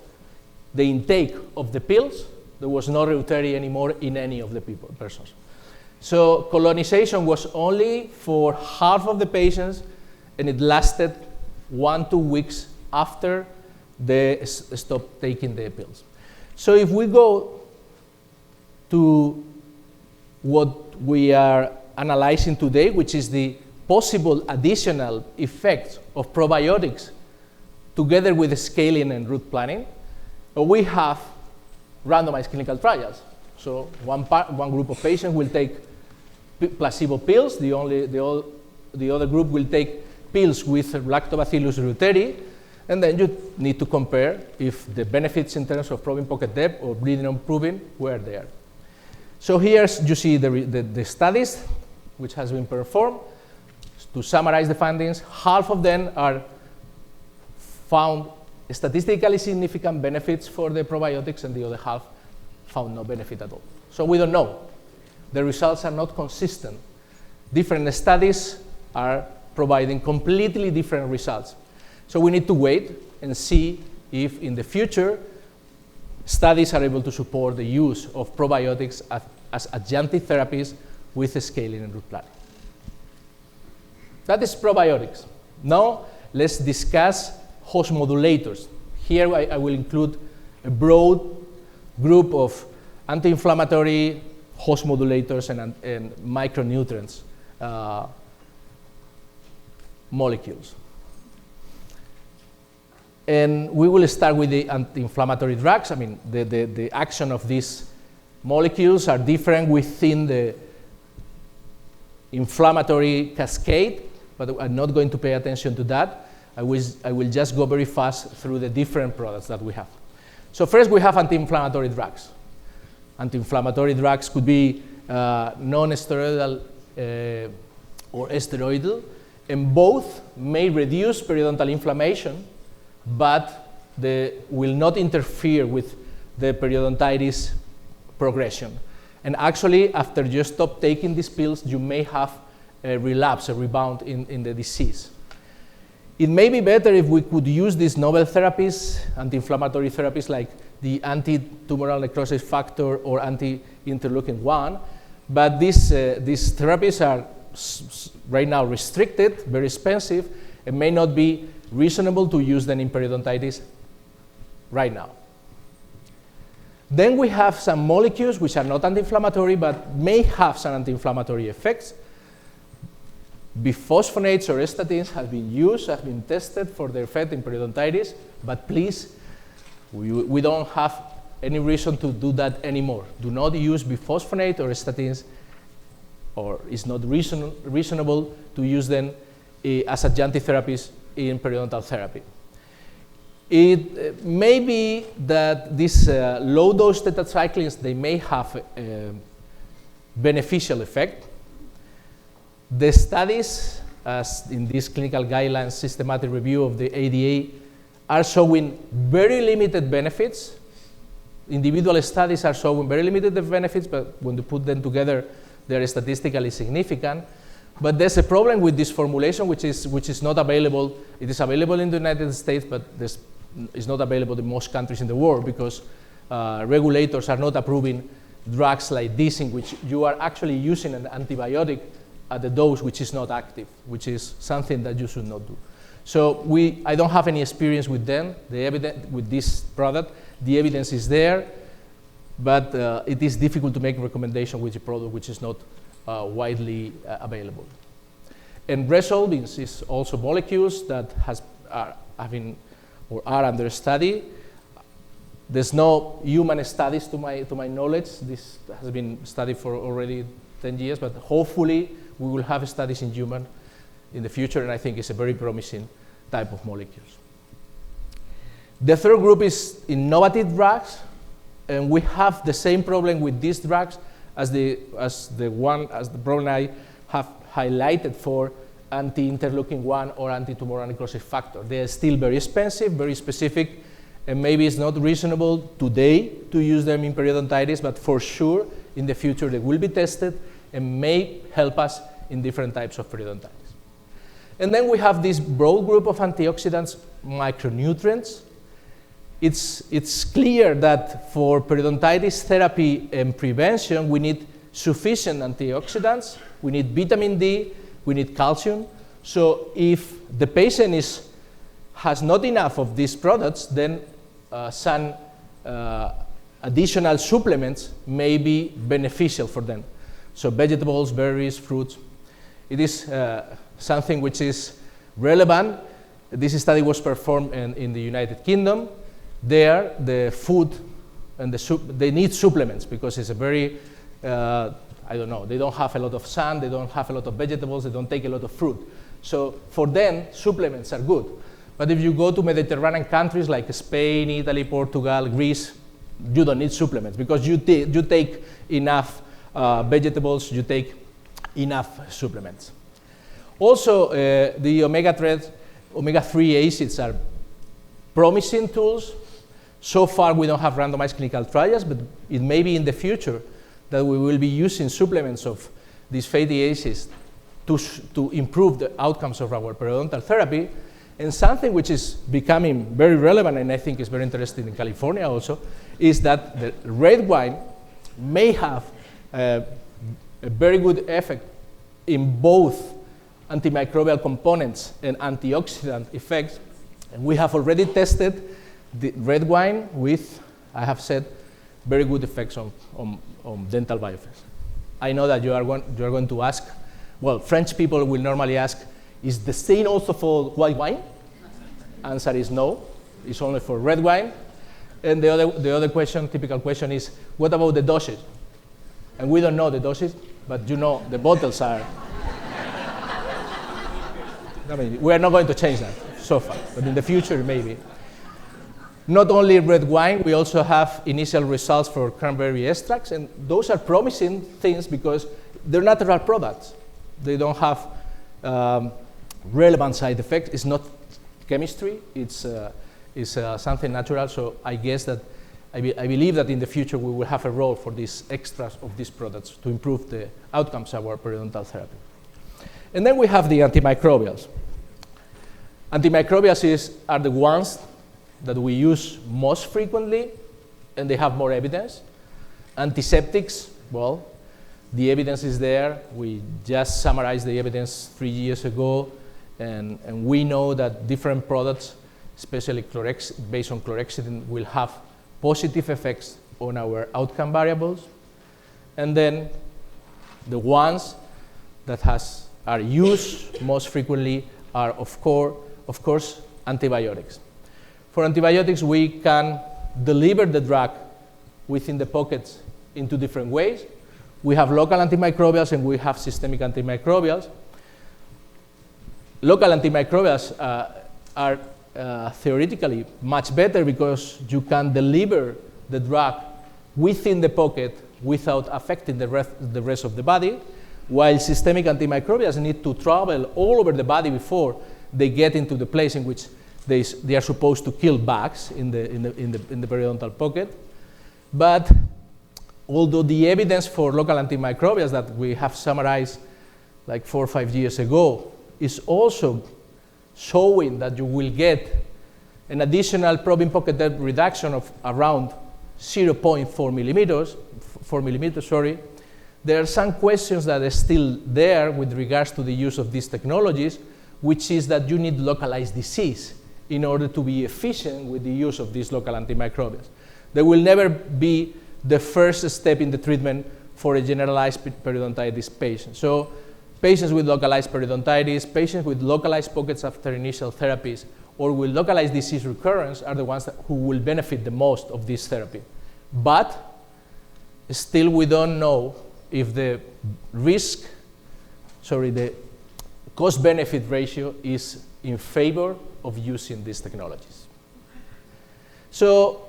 S5: the intake of the pills, there was no reuteri anymore in any of the persons. So colonization was only for half of the patients, and it lasted 1 to 2 weeks after they stopped taking the pills. So if we go to what we are analyzing today, which is the possible additional effects of probiotics together with the scaling and root planning, we have randomized clinical trials. So one group of patients will take placebo pills, the other group will take pills with Lactobacillus reuteri, and then you need to compare if the benefits in terms of probing pocket depth or bleeding improving were there. So here you see the studies which has been performed. To summarize the findings, half of them are found statistically significant benefits for the probiotics, and the other half found no benefit at all. So we don't know. The results are not consistent. Different studies are providing completely different results. So we need to wait and see if in the future studies are able to support the use of probiotics as adjunctive therapies with scaling and root planning. That is probiotics. Now let's discuss host modulators. Here I will include a broad group of anti-inflammatory host modulators and micronutrients molecules. And we will start with the anti-inflammatory drugs. I mean, the action of these molecules are different within the inflammatory cascade, but I'm not going to pay attention to that. I will just go very fast through the different products that we have. So first we have anti-inflammatory drugs. Anti-inflammatory drugs could be non-steroidal or steroidal, and both may reduce periodontal inflammation, but they will not interfere with the periodontitis progression. And actually, after you stop taking these pills, you may have a relapse, a rebound in the disease. It may be better if we could use these novel therapies, anti-inflammatory therapies like the anti-tumoral necrosis factor or anti-interleukin-1, but these therapies are right now restricted, very expensive, and may not be reasonable to use them in periodontitis right now. Then we have some molecules which are not anti-inflammatory but may have some anti-inflammatory effects. Biphosphonates or statins have been used, have been tested for their effect in periodontitis, but please, we don't have any reason to do that anymore. Do not use biphosphonate or statins, or it's not reasonable to use them as adjunctive therapies in periodontal therapy. It may be that these low-dose tetracyclines, they may have a beneficial effect. The studies as in this clinical guidelines systematic review of the ADA, are showing very limited benefits. Individual studies are showing very limited benefits, but when you put them together, they are statistically significant. But there's a problem with this formulation, which is not available. It is available in the United States, but it's not available in most countries in the world because regulators are not approving drugs like this, in which you are actually using an antibiotic at the dose which is not active, which is something that you should not do. So I don't have any experience with them, with this product. The evidence is there, but it is difficult to make a recommendation with a product which is not widely available. And resolvins is also molecules that are under study. There's no human studies to my knowledge. This has been studied for already 10 years, but hopefully we will have studies in human in the future, and I think it's a very promising type of molecules. The third group is innovative drugs, and we have the same problem with these drugs as the problem I have highlighted for anti-interleukin-1 or anti-tumor necrosis factor. They are still very expensive, very specific, and maybe it's not reasonable today to use them in periodontitis, but for sure in the future they will be tested and may help us in different types of periodontitis. And then we have this broad group of antioxidants, micronutrients. It's clear that for periodontitis therapy and prevention, we need sufficient antioxidants, we need vitamin D, we need calcium. So if the patient has not enough of these products, then some additional supplements may be beneficial for them. So vegetables, berries, fruits. It is something which is relevant. This study was performed in the United Kingdom. There, the food and they need supplements because it's a very, I don't know, they don't have a lot of sun, they don't have a lot of vegetables, they don't take a lot of fruit. So for them, supplements are good. But if you go to Mediterranean countries like Spain, Italy, Portugal, Greece, you don't need supplements because you take enough vegetables, you take enough supplements. Also, the omega-3 acids are promising tools. So far, we don't have randomized clinical trials, but it may be in the future that we will be using supplements of these fatty acids to improve the outcomes of our periodontal therapy. And something which is becoming very relevant, and I think is very interesting in California also, is that the red wine may have a very good effect in both antimicrobial components and antioxidant effects. And we have already tested the red wine with, I have said, very good effects on dental biofilms. I know that you are going to ask, well, French people will normally ask, is the same also for white wine? Answer is no, it's only for red wine. And the other question, typical question is, what about the dosage? And we don't know the dosage, but you know the bottles are. I mean, we are not going to change that so far, but in the future, maybe. Not only red wine, we also have initial results for cranberry extracts, and those are promising things because they're natural products. They don't have relevant side effects. It's not chemistry, it's something natural, so I guess that I believe that in the future we will have a role for these extras of these products to improve the outcomes of our periodontal therapy. And then we have the antimicrobials. Antimicrobials are the ones that we use most frequently, and they have more evidence. Antiseptics, well, the evidence is there. We just summarized the evidence 3 years ago, and we know that different products, especially based on chlorhexidine, will have positive effects on our outcome variables. And then the ones that are used most frequently are, of course, antibiotics. For antibiotics, we can deliver the drug within the pockets in 2 different ways. We have local antimicrobials and we have systemic antimicrobials. Local antimicrobials are theoretically much better because you can deliver the drug within the pocket without affecting the rest of the body. while systemic antimicrobials need to travel all over the body before they get into the place in which they are supposed to kill bugs in the periodontal pocket. But although the evidence for local antimicrobials that we have summarized like 4 or 5 years ago is also showing that you will get an additional probing pocket depth reduction of around 0.4 millimeters, there are some questions that are still there with regards to the use of these technologies, which is that you need localized disease in order to be efficient with the use of these local antimicrobials. They will never be the first step in the treatment for a generalized periodontitis patient. So patients with localized periodontitis, patients with localized pockets after initial therapies, or with localized disease recurrence are the ones who will benefit the most of this therapy. But still we don't know if the the cost-benefit ratio is in favor of using these technologies. So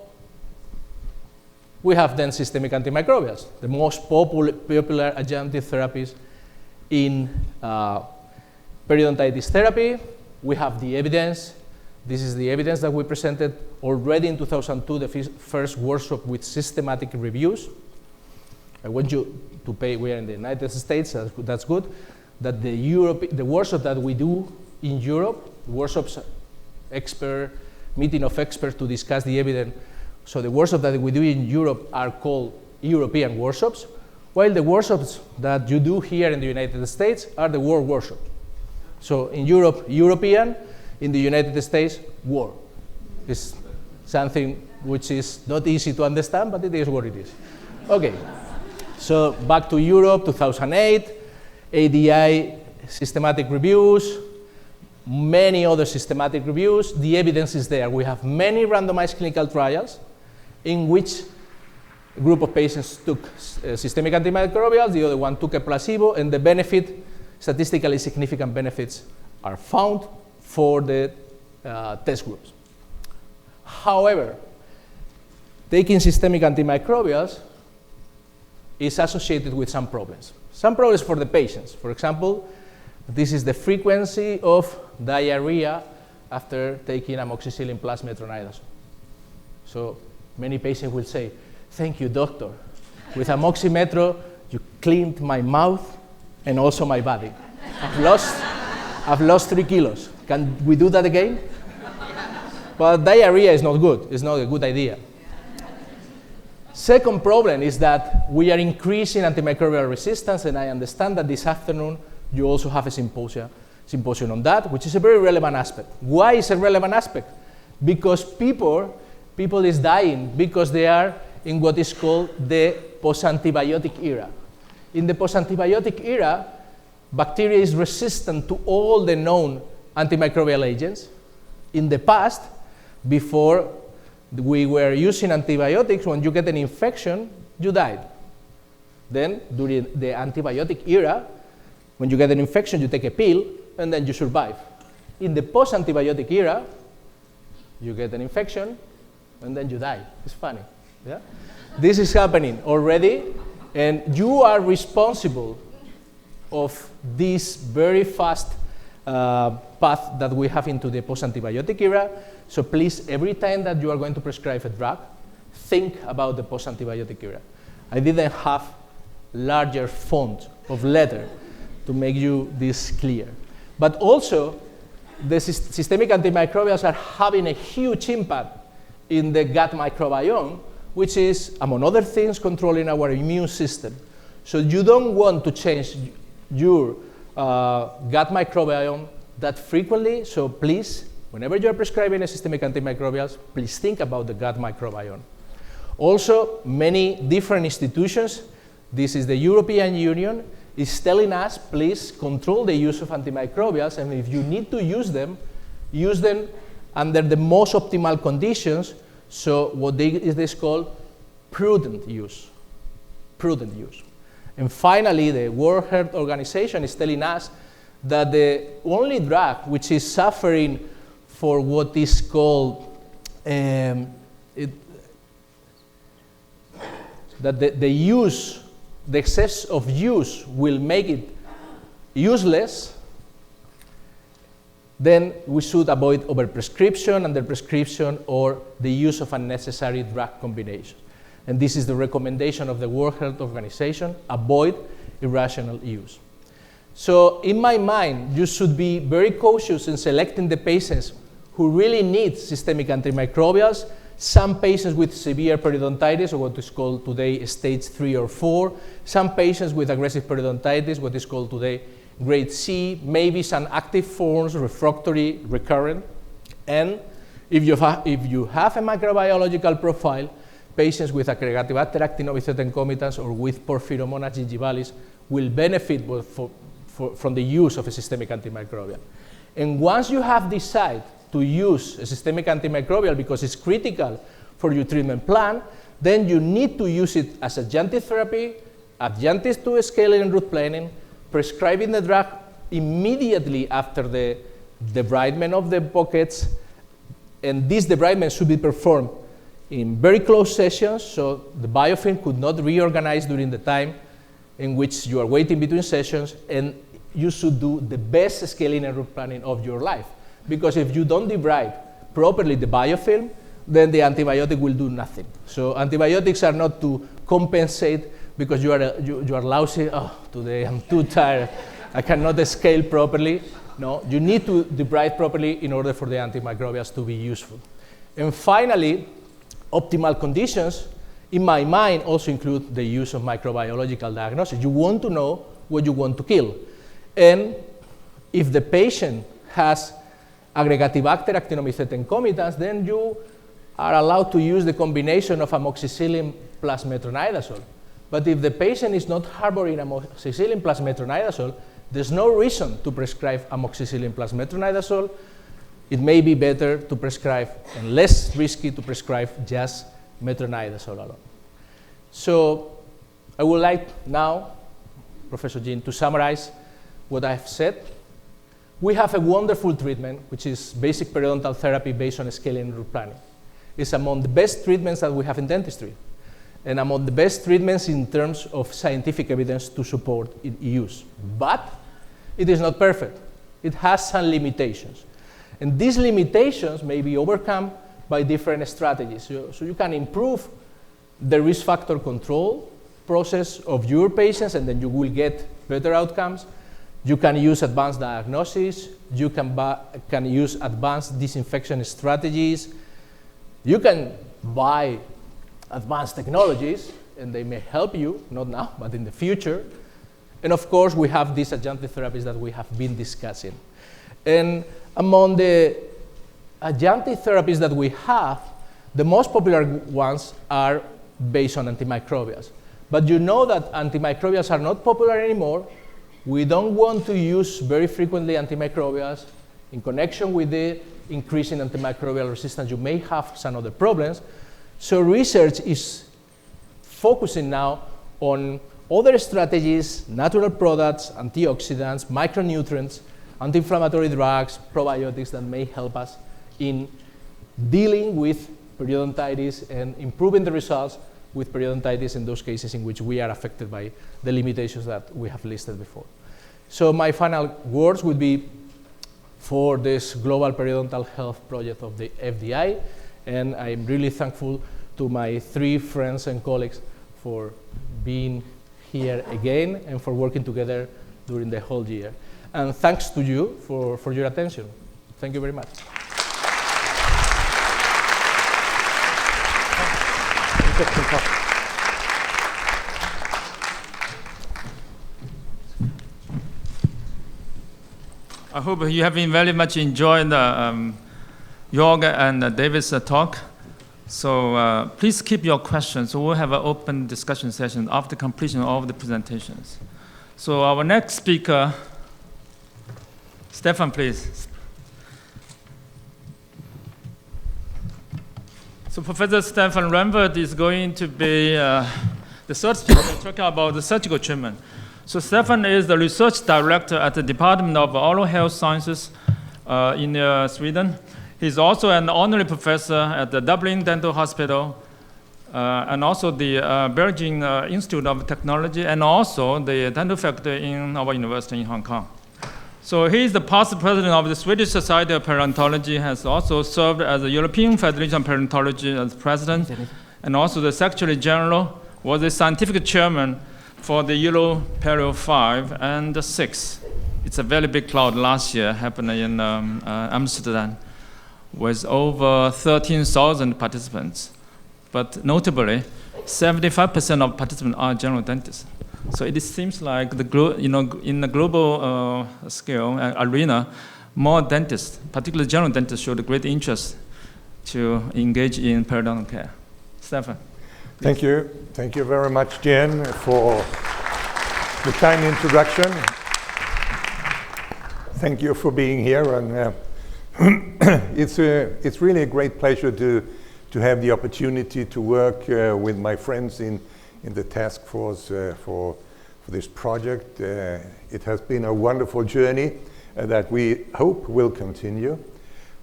S5: we have then systemic antimicrobials, the most popular adjunctive therapies in periodontitis therapy. We have the evidence. This is the evidence that we presented already in 2002, the first workshop with systematic reviews. I want you to pay, we are in the United States, that's good, that the workshop that we do in Europe, workshops, meeting of experts to discuss the evidence. So the workshops that we do in Europe are called European workshops, while the workshops that you do here in the United States are the world workshops. So in Europe, European, in the United States, world. It's something which is not easy to understand, but it is what it is. Okay, so back to Europe, 2008, ADI systematic reviews, many other systematic reviews. The evidence is there. We have many randomized clinical trials in which a group of patients took systemic antimicrobials, the other one took a placebo, and the benefit, statistically significant benefits, are found for the test groups. However, taking systemic antimicrobials is associated with some problems. Some problems for the patients. For example, this is the frequency of diarrhea after taking amoxicillin plus metronidazole. So many patients will say, "Thank you, doctor. With amoximetro, you cleaned my mouth and also my body. I've lost 3 kilos. Can we do that again?" But diarrhea is not good. It's not a good idea. Second problem is that we are increasing antimicrobial resistance, and I understand that this afternoon you also have a symposium on that, which is a very relevant aspect. Why is a relevant aspect? Because people is dying because they are in what is called the post-antibiotic era. In the post-antibiotic era, bacteria is resistant to all the known antimicrobial agents. In the past, before we were using antibiotics, when you get an infection, you died. Then, during the antibiotic era, when you get an infection, you take a pill, and then you survive. In the post-antibiotic era, you get an infection, and then you die. It's funny. Yeah? This is happening already, and you are responsible of this very fast path that we have into the post-antibiotic era. So please, every time that you are going to prescribe a drug, think about the post-antibiotic era. I didn't have larger font of letter to make you this clear. But also, the systemic antimicrobials are having a huge impact in the gut microbiome, which is, among other things, controlling our immune system. So you don't want to change your gut microbiome that frequently, so please, whenever you're prescribing a systemic antimicrobials, please think about the gut microbiome. Also, many different institutions, this is the European Union, is telling us, please control the use of antimicrobials, and if you need to use them under the most optimal conditions, so what is called prudent use. Prudent use. And finally, the World Health Organization is telling us that the only drug which is suffering for what is called that the use the excess of use will make it useless, then we should avoid overprescription, underprescription, or the use of unnecessary drug combinations. And this is the recommendation of the World Health Organization: avoid irrational use. So in my mind, you should be very cautious in selecting the patients who really need systemic antimicrobials. Some patients with severe periodontitis, or what is called today stage 3 or 4. Some patients with aggressive periodontitis, what is called today grade C. Maybe some active forms, refractory, recurrent. And if you have a microbiological profile, patients with Aggregatibacter actinomycetes concomitans or with Porphyromonas gingivalis will benefit from the use of a systemic antimicrobial. And once you have decided to use a systemic antimicrobial because it's critical for your treatment plan, then you need to use it as adjunctive therapy, adjunctive to scaling and root planing, prescribing the drug immediately after the debridement of the pockets. And this debridement should be performed in very close sessions, so the biofilm could not reorganize during the time in which you are waiting between sessions, and you should do the best scaling and root planning of your life. Because if you don't debride properly the biofilm, then the antibiotic will do nothing. So antibiotics are not to compensate because you are lousy. Oh, today I'm too tired. I cannot scale properly. No, you need to debride properly in order for the antimicrobials to be useful. And finally, optimal conditions, in my mind, also include the use of microbiological diagnosis. You want to know what you want to kill. And if the patient has Aggregatibacter actinomycetes concomitans, then you are allowed to use the combination of amoxicillin plus metronidazole. But if the patient is not harboring amoxicillin plus metronidazole, there's no reason to prescribe amoxicillin plus metronidazole. It may be better to prescribe and less risky to prescribe just metronidazole alone. So I would like now, Professor Jin, to summarize what I've said. We have a wonderful treatment, which is basic periodontal therapy based on scaling and root planning. It's among the best treatments that we have in dentistry, and among the best treatments in terms of scientific evidence to support its use. But it is not perfect. It has some limitations. And these limitations may be overcome by different strategies. So you can improve the risk factor control process of your patients, and then you will get better outcomes. You can use advanced diagnosis. You can use advanced disinfection strategies. You can buy advanced technologies, and they may help you, not now, but in the future. And of course, we have these adjunctive therapies that we have been discussing. And among the adjunctive therapies that we have, the most popular ones are based on antimicrobials. But you know that antimicrobials are not popular anymore. We don't want to use very frequently antimicrobials. In connection with the increase in antimicrobial resistance, you may have some other problems. So research is focusing now on other strategies, natural products, antioxidants, micronutrients, anti-inflammatory drugs, probiotics that may help us in dealing with periodontitis and improving the results with periodontitis in those cases in which we are affected by the limitations that we have listed before. So my final words would be for this global periodontal health project of the FDI, and I'm really thankful to my 3 friends and colleagues for being here again and for working together during the whole year. And thanks to you for your attention. Thank you very much.
S3: I hope you have been very much enjoying the Joerg and David's talk. So please keep your questions. So we'll have an open discussion session after completion of the presentations. So our next speaker, Stefan, please. So Professor Stefan Renvert is going to be the third speaker talking about the surgical treatment. So Stefan is the research director at the Department of Oral Health Sciences in Sweden. He's also an honorary professor at the Dublin Dental Hospital and also the Beijing Institute of Technology, and also the dental faculty in our university in Hong Kong. So he is the past president of the Swedish Society of Periodontology, has also served as the European Federation of Periodontology as president, and also the Secretary General, was the scientific chairman for the Euro Perio 5 and 6. It's a very big crowd last year, happened in Amsterdam, with over 13,000 participants. But notably, 75% of participants are general dentists. So it seems like in the global scale arena, more dentists, particularly general dentists, showed a great interest to engage in periodontal care. Stefan.
S6: Thank you. Thank you very much, Jin, for the kind introduction. Thank you for being here. And it's really a great pleasure to have the opportunity to work with my friends in the task force for this project. It has been a wonderful journey that we hope will continue.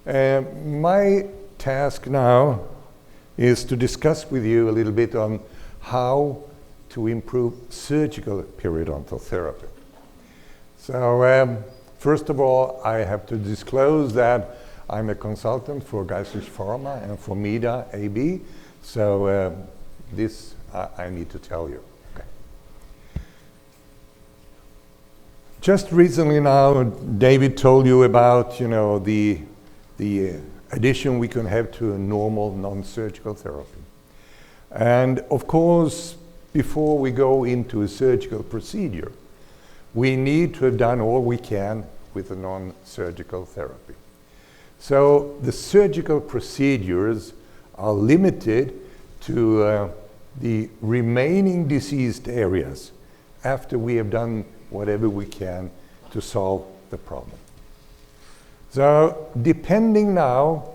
S6: My task now is to discuss with you a little bit on how to improve surgical periodontal therapy. So first of all, I have to disclose that I'm a consultant for Geistlich Pharma and for MEDA AB. So this I need to tell you. Okay. Just recently now, David told you about the addition we can have to a normal non-surgical therapy. And of course, before we go into a surgical procedure, we need to have done all we can with a non-surgical therapy. So the surgical procedures are limited to the remaining diseased areas after we have done whatever we can to solve the problem. So depending now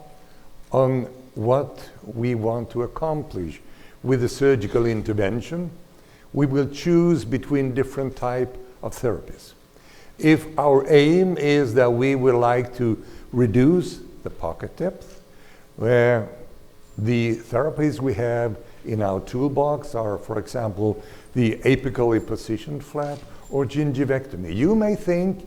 S6: on what we want to accomplish with the surgical intervention, we will choose between different types of therapies. If our aim is that we would like to reduce the pocket depth, where the therapies we have in our toolbox are, for example, the apically positioned flap or gingivectomy. You may think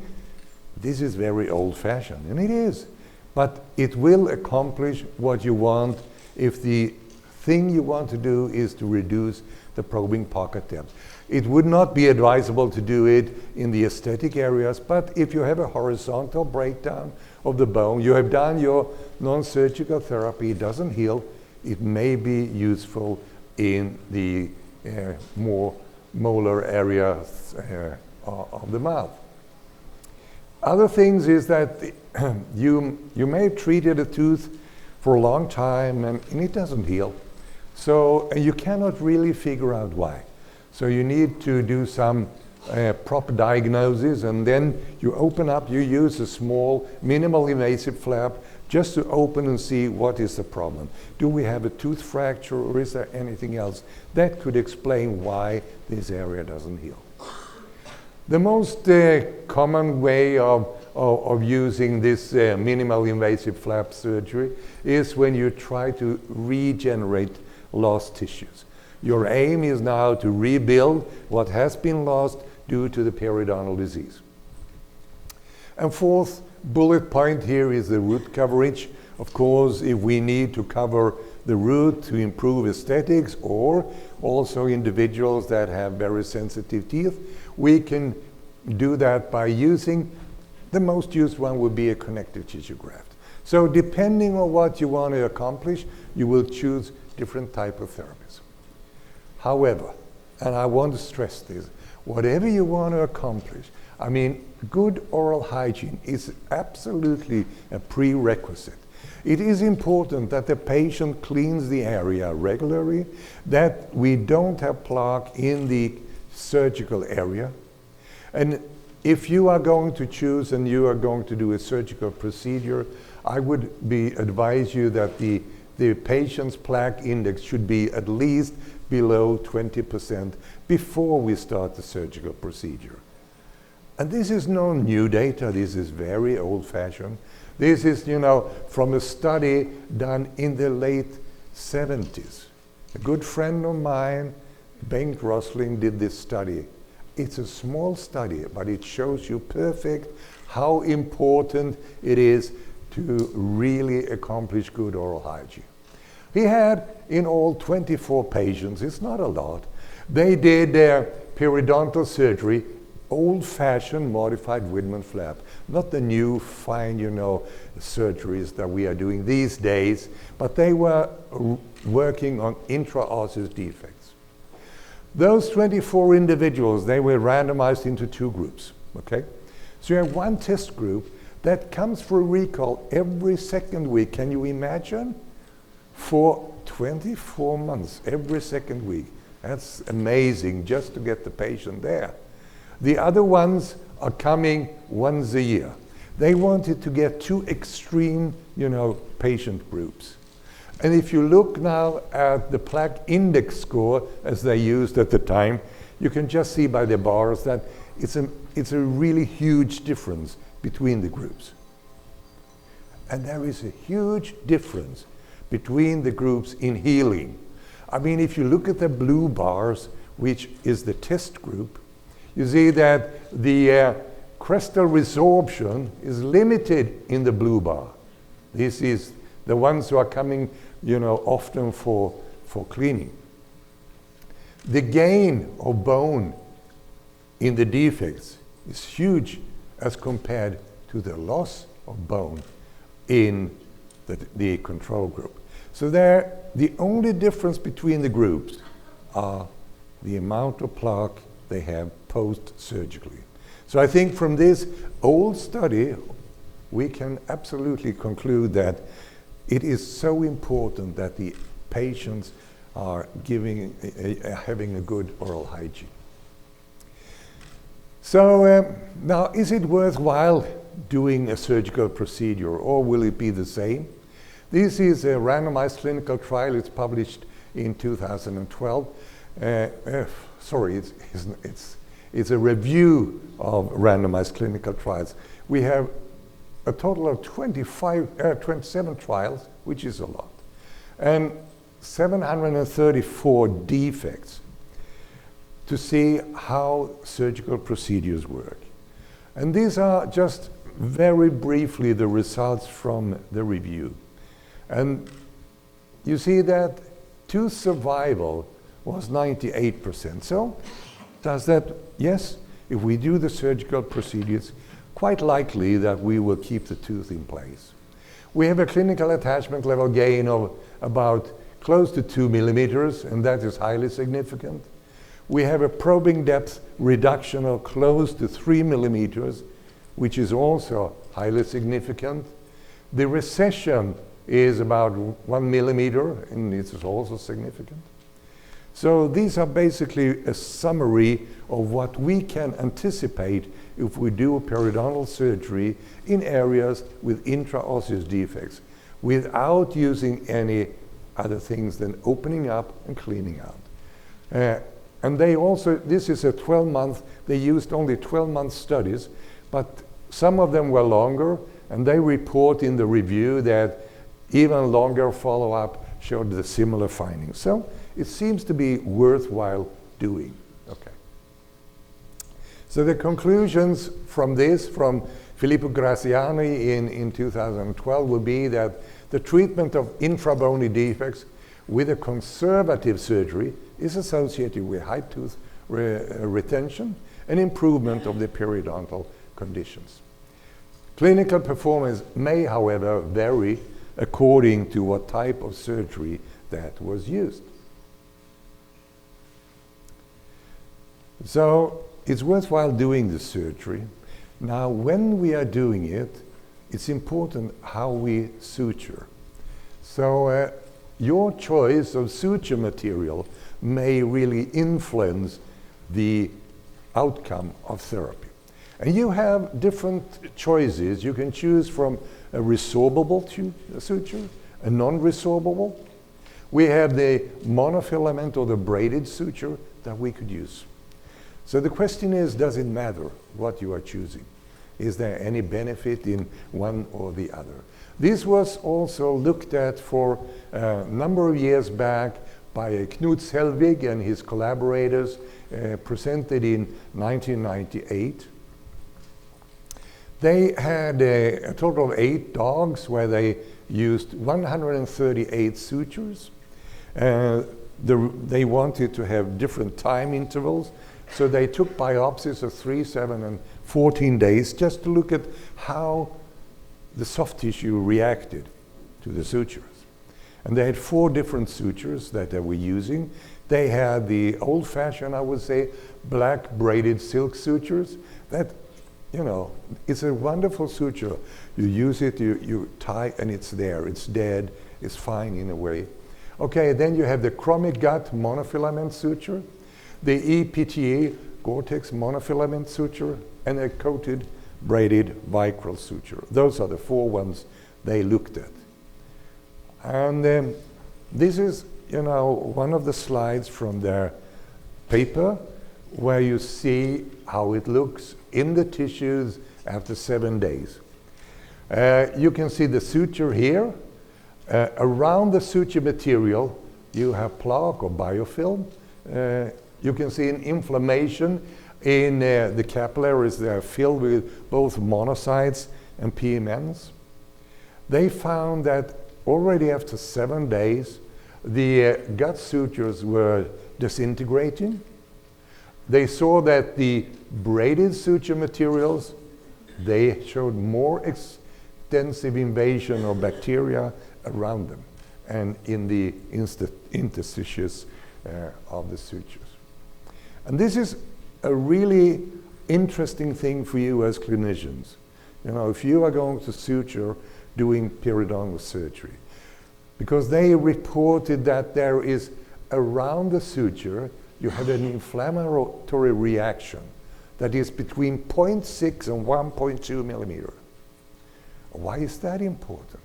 S6: this is very old-fashioned, and it is, but it will accomplish what you want if the thing you want to do is to reduce the probing pocket depth. It would not be advisable to do it in the aesthetic areas, but if you have a horizontal breakdown of the bone, you have done your non-surgical therapy, it doesn't heal, it may be useful in the more molar areas of the mouth. Other things is that you may have treated a tooth for a long time and it doesn't heal. So you cannot really figure out why. So you need to do some proper diagnosis, and then you open up, you use a small minimal invasive flap just to open and see what is the problem. Do we have a tooth fracture or is there anything else that could explain why this area doesn't heal? The most common way of using this minimal invasive flap surgery is when you try to regenerate lost tissues. Your aim is now to rebuild what has been lost due to the periodontal disease. And fourth bullet point here is the root coverage. Of course, if we need to cover the root to improve aesthetics, or also individuals that have very sensitive teeth, we can do that by using, the most used one would be a connective tissue graft. So depending on what you want to accomplish, you will choose different type of therapies. However, and I want to stress this, whatever you want to accomplish, I mean, good oral hygiene is absolutely a prerequisite. It is important that the patient cleans the area regularly, that we don't have plaque in the surgical area. And if you are going to choose and you are going to do a surgical procedure, I would advise you that the patient's plaque index should be at least below 20% before we start the surgical procedure. And this is no new data, this is very old-fashioned. This is, from a study done in the late 70s. A good friend of mine, Bengt Rosling, did this study. It's a small study, but it shows you perfect how important it is to really accomplish good oral hygiene. He had in all 24 patients, it's not a lot. They did their periodontal surgery, old-fashioned modified Widman flap, not the new fine, surgeries that we are doing these days, but they were working on intraosseous defects. Those 24 individuals, they were randomized into 2 groups, okay? So you have one test group that comes for a recall every second week. Can you imagine? For 24 months, every second week. That's amazing just to get the patient there. The other ones are coming once a year. They wanted to get 2 extreme, patient groups. And if you look now at the Plaque index score, as they used at the time, you can just see by the bars that it's a really huge difference between the groups. And there is a huge difference between the groups in healing. I mean, if you look at the blue bars, which is the test group, you see that the crestal resorption is limited in the blue bar. This is the ones who are coming, often for cleaning. The gain of bone in the defects is huge as compared to the loss of bone in the control group. So the only difference between the groups are the amount of plaque they have post-surgically. So I think from this old study, we can absolutely conclude that it is so important that the patients are having a good oral hygiene. So now, is it worthwhile doing a surgical procedure, or will it be the same? This is a randomized clinical trial. It's published in 2012. Sorry, it's a review of randomized clinical trials. We have a total of 27 trials, which is a lot, and 734 defects to see how surgical procedures work. And these are just very briefly the results from the review. And you see that tooth survival was 98%. So does that, yes, if we do the surgical procedures, quite likely that we will keep the tooth in place. We have a clinical attachment level gain of about close to 2 millimeters, and that is highly significant. We have a probing depth reduction of close to 3 millimeters, which is also highly significant. The recession is about 1 millimeter, and this is also significant. So these are basically a summary of what we can anticipate if we do periodontal surgery in areas with intraosseous defects without using any other things than opening up and cleaning out. And they also, this is a 12-month, they used only 12-month studies, but some of them were longer, and they report in the review that even longer follow-up showed the similar findings. So it seems to be worthwhile doing. Okay. So the conclusions from this, from Filippo Graziani in 2012, will be that the treatment of infrabony defects with a conservative surgery is associated with high tooth retention and improvement of the periodontal conditions. Clinical performance may, however, vary according to what type of surgery that was used. So it's worthwhile doing the surgery. Now, when we are doing it, it's important how we suture. So your choice of suture material may really influence the outcome of therapy. And you have different choices. You can choose from a resorbable suture, a non-resorbable. We have the monofilament or the braided suture that we could use. So the question is, does it matter what you are choosing? Is there any benefit in one or the other? This was also looked at for a number of years back by Knut Selvig and his collaborators, presented in 1998. They had a total of 8 dogs where they used 138 sutures. They wanted to have different time intervals, so they took biopsies of 3, 7, and 14 days just to look at how the soft tissue reacted to the sutures. And they had 4 different sutures that they were using. They had the old-fashioned, I would say, black braided silk sutures. That, you know, it's a wonderful suture. You use it, you tie, and it's there. It's dead. It's fine in a way. Okay, then you have the chromic gut monofilament suture, the EPTA Gore-Tex monofilament suture, and a coated braided vicryl suture. Those are the 4 ones they looked at. And this is, you know, one of the slides from their paper where you see how it looks in the tissues after 7 days. You can see the suture here. Around the suture material, you have plaque or biofilm. You can see an inflammation in the capillaries that are filled with both monocytes and PMNs. They found that already after 7 days, the gut sutures were disintegrating. They saw that the braided suture materials, they showed more extensive invasion of bacteria around them and in the interstitials of the sutures. And this is a really interesting thing for you as clinicians. You know, if you are going to suture doing periodontal surgery, because they reported that there is around the suture, you have an inflammatory reaction that is between 0.6 and 1.2 millimeter. Why is that important?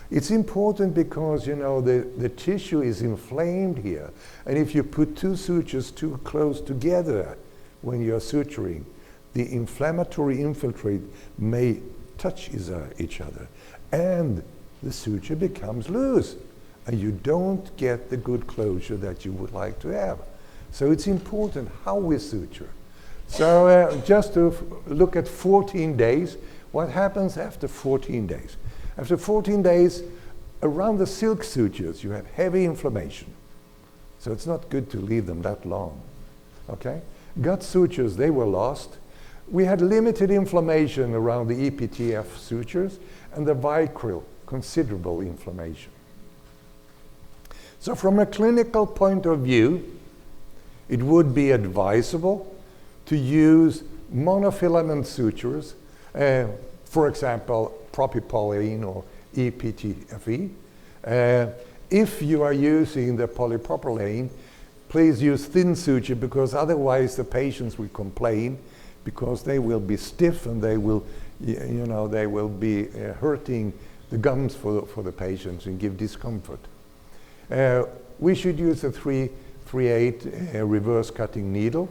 S6: It's important because, you know, the tissue is inflamed here. And if you put 2 sutures too close together when you're suturing, the inflammatory infiltrate may touch each other. And the suture becomes loose. And you don't get the good closure that you would like to have. So it's important how we suture. So just to look at 14 days, what happens after 14 days? After 14 days, around the silk sutures, you have heavy inflammation. So it's not good to leave them that long. Okay? Gut sutures, they were lost. We had limited inflammation around the EPTF sutures, and the vicryl, considerable inflammation. So from a clinical point of view, it would be advisable to use monofilament sutures, for example, propylene or EPTFE. If you are using the polypropylene, please use thin suture, because otherwise the patients will complain, because they will be stiff and they will, you know, they will be hurting the gums for the patients and give discomfort. We should use a 3/8 reverse cutting needle.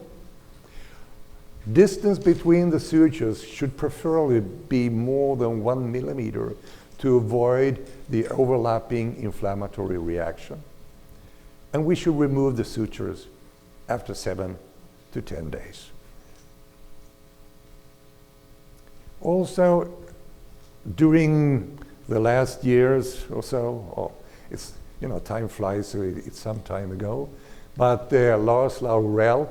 S6: Distance between the sutures should preferably be more than 1 millimeter to avoid the overlapping inflammatory reaction. And we should remove the sutures after 7 to 10 days. Also, during the last years or so, it's, you know, time flies, so it's some time ago, but Lars Laurel,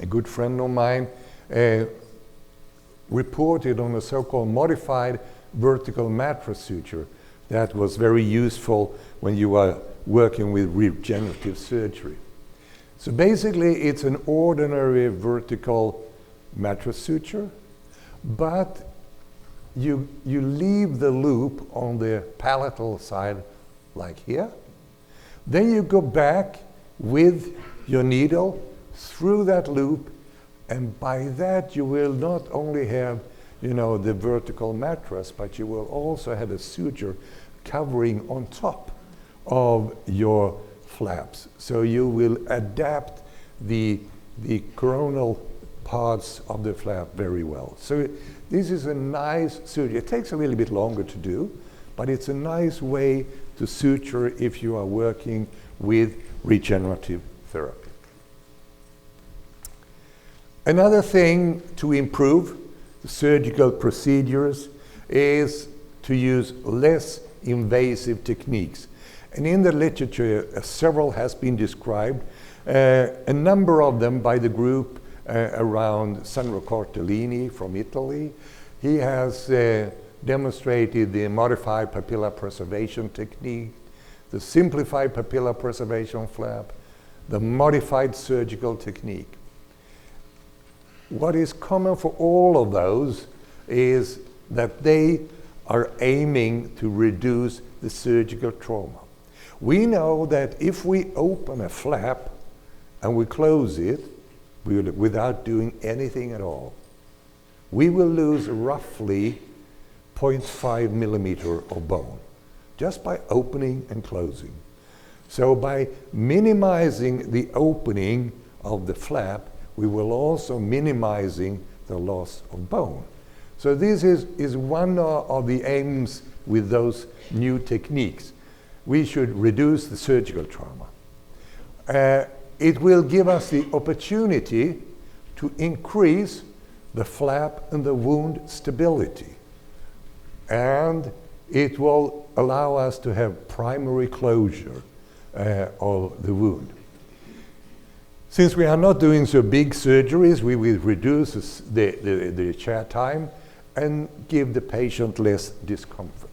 S6: a good friend of mine, reported on a so-called modified vertical mattress suture that was very useful when you are working with regenerative surgery. So basically, it's an ordinary vertical mattress suture, but you leave the loop on the palatal side like here. Then you go back with your needle through that loop, and by that you will not only have, you know, the vertical mattress, but you will also have a suture covering on top of your flaps. So you will adapt the coronal parts of the flap very well. So this is a nice suture. It takes a little bit longer to do, but it's a nice way to suture if you are working with regenerative therapy. Another thing to improve the surgical procedures is to use less invasive techniques. And in the literature, several has been described, a number of them by the group around Sandro Cortellini from Italy. He has demonstrated the modified papilla preservation technique, the simplified papilla preservation flap, the modified surgical technique. What is common for all of those is that they are aiming to reduce the surgical trauma. We know that if we open a flap and we close it without doing anything at all, we will lose roughly 0.5 millimeter of bone just by opening and closing. So by minimizing the opening of the flap, we will also minimizing the loss of bone. So this is one of the aims with those new techniques. We should reduce the surgical trauma. It will give us the opportunity to increase the flap and the wound stability. And it will allow us to have primary closure of the wound. Since we are not doing so big surgeries, we will reduce the chair time and give the patient less discomfort.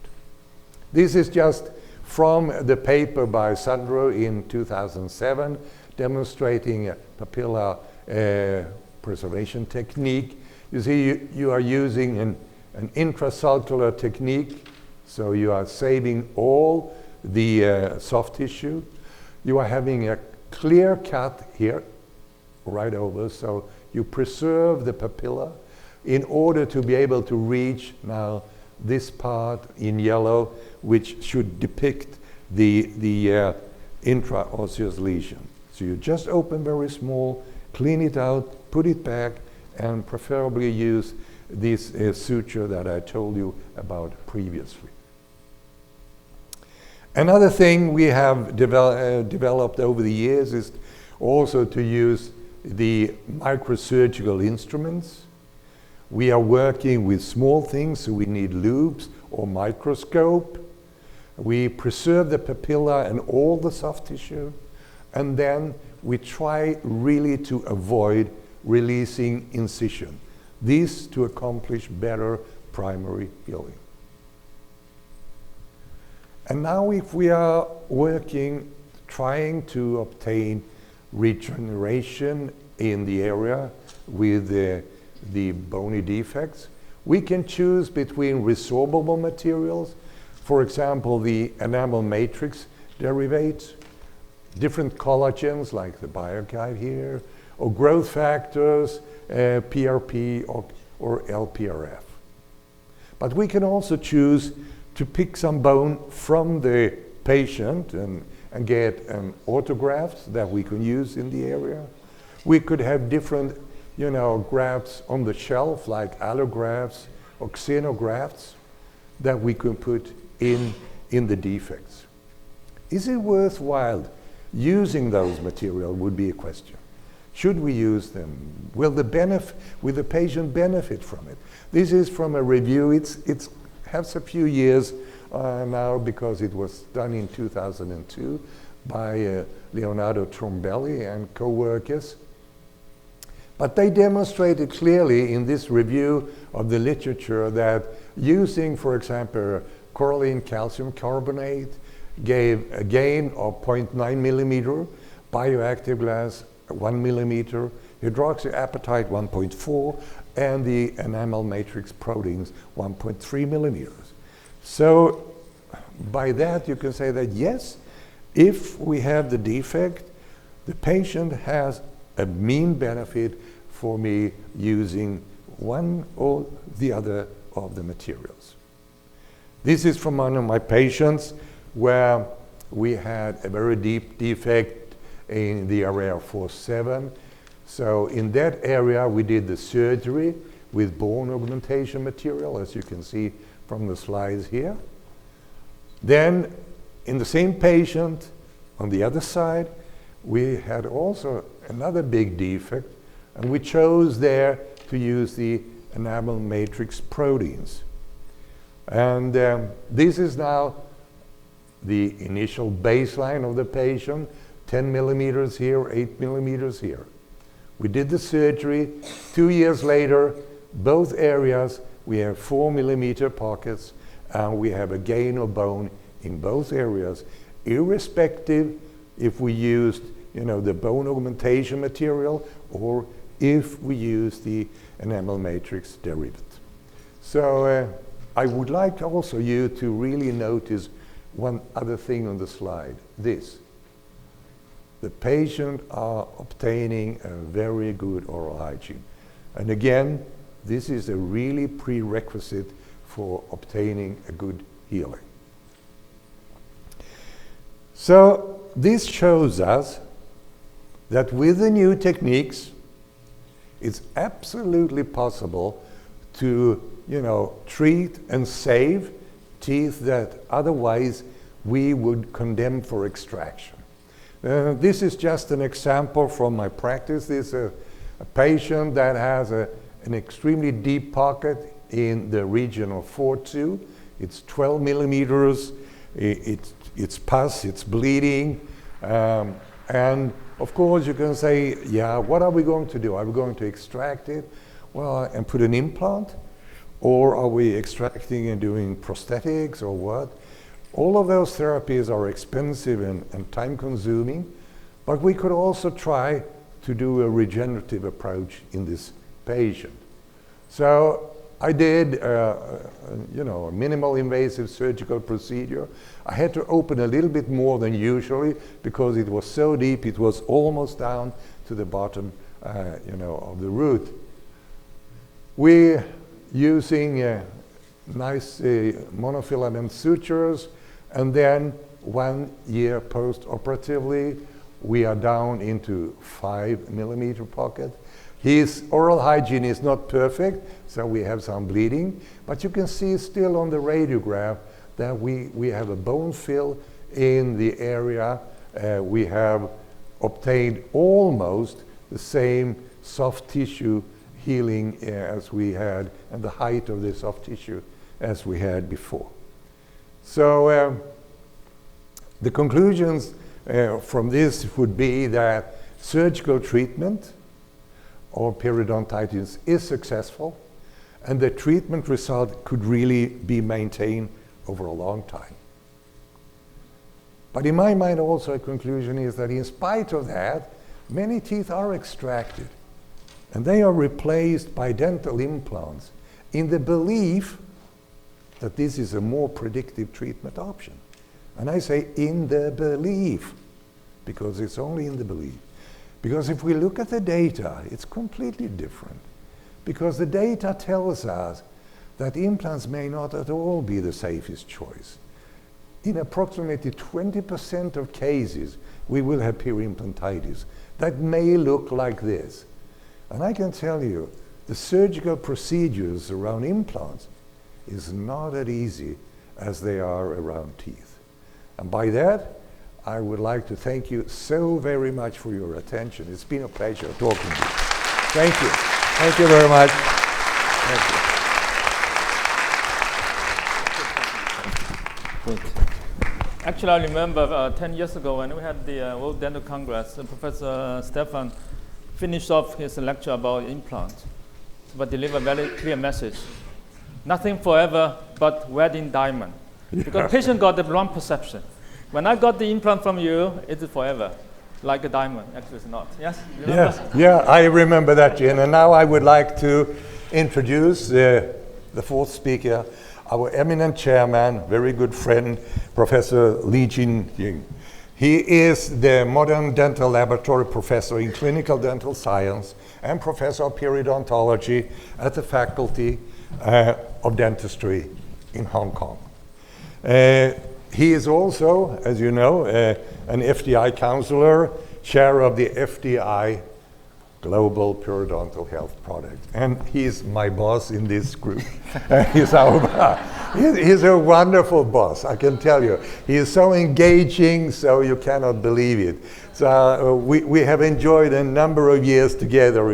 S6: This is just from the paper by Sandro in 2007, demonstrating a papilla preservation technique. You see, you are using an intrasulcular technique, so you are saving all the soft tissue. You are having a clear cut here, right over, so you preserve the papilla in order to be able to reach now this part in yellow, which should depict the intraosseous lesion. So you just open very small, clean it out, put it back, and preferably use this suture that I told you about previously. Another thing we have developed over the years is also to use the microsurgical instruments. We are working with small things, so we need loops or microscope. We preserve the papilla and all the soft tissue, and then we try really to avoid releasing incision. This to accomplish better primary healing. And now if we are working, trying to obtain regeneration in the area with the bony defects, we can choose between resorbable materials, for example, the enamel matrix derivatives, different collagens like the BioGuide here, or growth factors, PRP or LPRF. But we can also choose to pick some bone from the patient and get autografts that we can use in the area. We could have different grafts on the shelf like allografts or xenografts that we could put in the defects. Is it worthwhile using those materials would be a question. Should we use them? Will the patient benefit from it? This is from a review. It has a few years now because it was done in 2002 by Leonardo Trombelli and co-workers. But they demonstrated clearly in this review of the literature that using, for example, coralline calcium carbonate gave a gain of 0.9 millimeter, bioactive glass 1 millimeter, hydroxyapatite 1.4, and the enamel matrix proteins 1.3 millimeters. So by that you can say that yes, if we have the defect, the patient has a mean benefit for me using one or the other of the materials. This is from one of my patients where we had a very deep defect in the area 4-7. So in that area we did the surgery with bone augmentation material, as you can see from the slides here. Then in the same patient On the other side, we had also another big defect, and we chose there to use the enamel matrix proteins. And this is now the initial baseline of the patient, 10 millimeters here, 8 millimeters here. We did the surgery. 2 years later, both areas, we have 4 millimeter pockets, and we have a gain of bone in both areas, irrespective if we used, the bone augmentation material or if we use the enamel matrix derivative. So I would like also you to really notice one other thing on the slide, this. The patient are obtaining a very good oral hygiene. And again, this is a really prerequisite for obtaining a good healing. So this shows us that with the new techniques, it's absolutely possible to, treat and save teeth that otherwise we would condemn for extraction. This is just an example from my practice. This is a patient that has an extremely deep pocket in the region of 4-2. It's 12 millimeters. It's pus, it's bleeding. And of course you can say, yeah, what are we going to do? Are we going to extract it? Well, and put an implant? Or are we extracting and doing prosthetics or what? All of those therapies are expensive and time-consuming, but we could also try to do a regenerative approach in this patient. So I did, a minimal invasive surgical procedure. I had to open a little bit more than usually because it was so deep, it was almost down to the bottom, of the root. We're using nice monofilament sutures, and then 1 year post-operatively, we are down into 5 millimeter pocket. His oral hygiene is not perfect, so we have some bleeding, but you can see still on the radiograph that we have a bone fill in the area. We have obtained almost the same soft tissue healing as we had, and the height of the soft tissue as we had before. So the conclusions from this would be that surgical treatment of periodontitis is successful, and the treatment result could really be maintained over a long time. But in my mind also a conclusion is that in spite of that, many teeth are extracted, and they are replaced by dental implants in the belief that this is a more predictive treatment option. And I say in the belief, because it's only in the belief. Because if we look at the data, it's completely different. Because the data tells us that implants may not at all be the safest choice. In approximately 20% of cases, we will have periimplantitis that may look like this. And I can tell you, the surgical procedures around implants is not as easy as they are around teeth. And by that, I would like to thank you so very much for your attention. It's been a pleasure talking to you. Thank you. Thank you very much. Thank you.
S3: Actually, I remember 10 years ago when we had the World Dental Congress, Professor Stefan finished off his lecture about implants, but delivered a very clear message. Nothing forever but wedding diamond. Because patient got the wrong perception. When I got the implant from you, it's forever, like a diamond. Actually, it's not. Yes?
S6: Yes. Yeah, I remember that, Jin. And now I would like to introduce the fourth speaker, our eminent chairman, very good friend, Professor Li-Jian Jin. He is the modern dental laboratory professor in clinical dental science and professor of periodontology at the Faculty of Dentistry in Hong Kong. He is also, as you know, an FDI counselor, chair of the FDI Global Periodontal Health Project. And he's my boss in this group. He's our He's a wonderful boss, I can tell you. He is so engaging, so you cannot believe it. So we have enjoyed a number of years together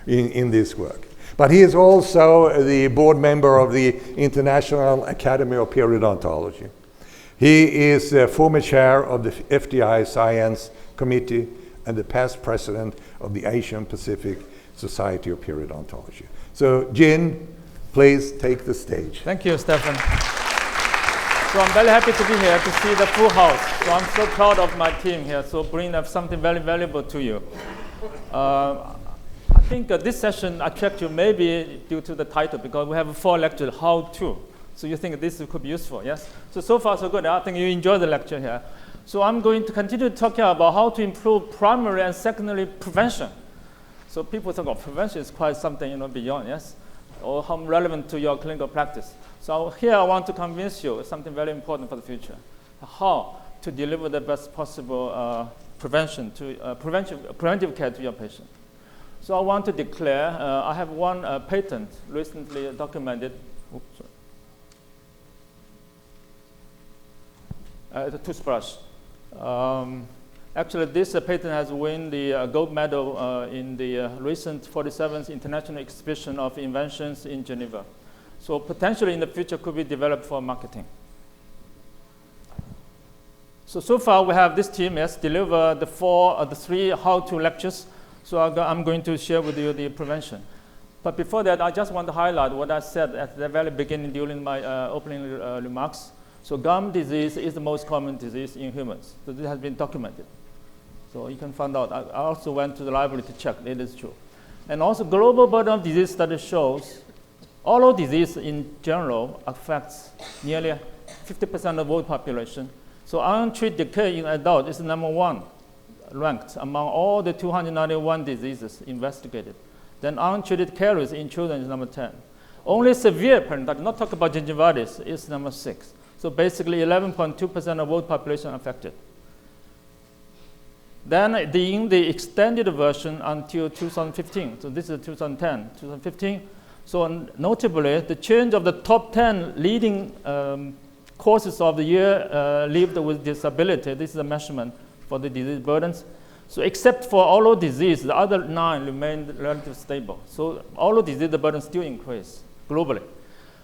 S6: in this work. But he is also the board member of the International Academy of Periodontology. He is the former chair of the FDI Science Committee and the past president of the Asian Pacific Society of Periodontology. So, Jin, please take the stage.
S3: Thank you, Stefan. So I'm very happy to be here to see the full house. So I'm so proud of my team here, so bring up something very valuable to you. I think this session attracts you maybe due to the title, because we have 4 lectures, how to. So you think this could be useful, yes? So far so good. I think you enjoy the lecture here. So I'm going to continue talking about how to improve primary and secondary prevention. So people think, prevention is quite something beyond, yes? Or how relevant to your clinical practice. So here I want to convince you something very important for the future. How to deliver the best possible preventive care to your patient. So I want to declare, I have one patent recently documented. The toothbrush. Actually, this patent has won the gold medal in the recent 47th International Exhibition of Inventions in Geneva. So potentially in the future could be developed for marketing. So far we have this team has delivered the 3 how-to lectures. So I'm going to share with you the prevention. But before that, I just want to highlight what I said at the very beginning during my opening remarks. So gum disease is the most common disease in humans. So this has been documented. So you can find out. I also went to the library to check. It is true. And also global burden of disease study shows oral disease in general affects nearly 50% of the world population. So untreated decay in adults is number 1 ranked among all the 291 diseases investigated. Then untreated caries in children is number 10. Only severe periodontitis, not talk about gingivitis, is number 6. So basically 11.2% of world population affected. Then in the extended version until 2015, so this is 2010, 2015. So notably, the change of the top 10 leading causes of the year lived with disability. This is a measurement for the disease burdens. So except for oral disease, the other 9 remained relatively stable. So oral disease, the burden still increased globally.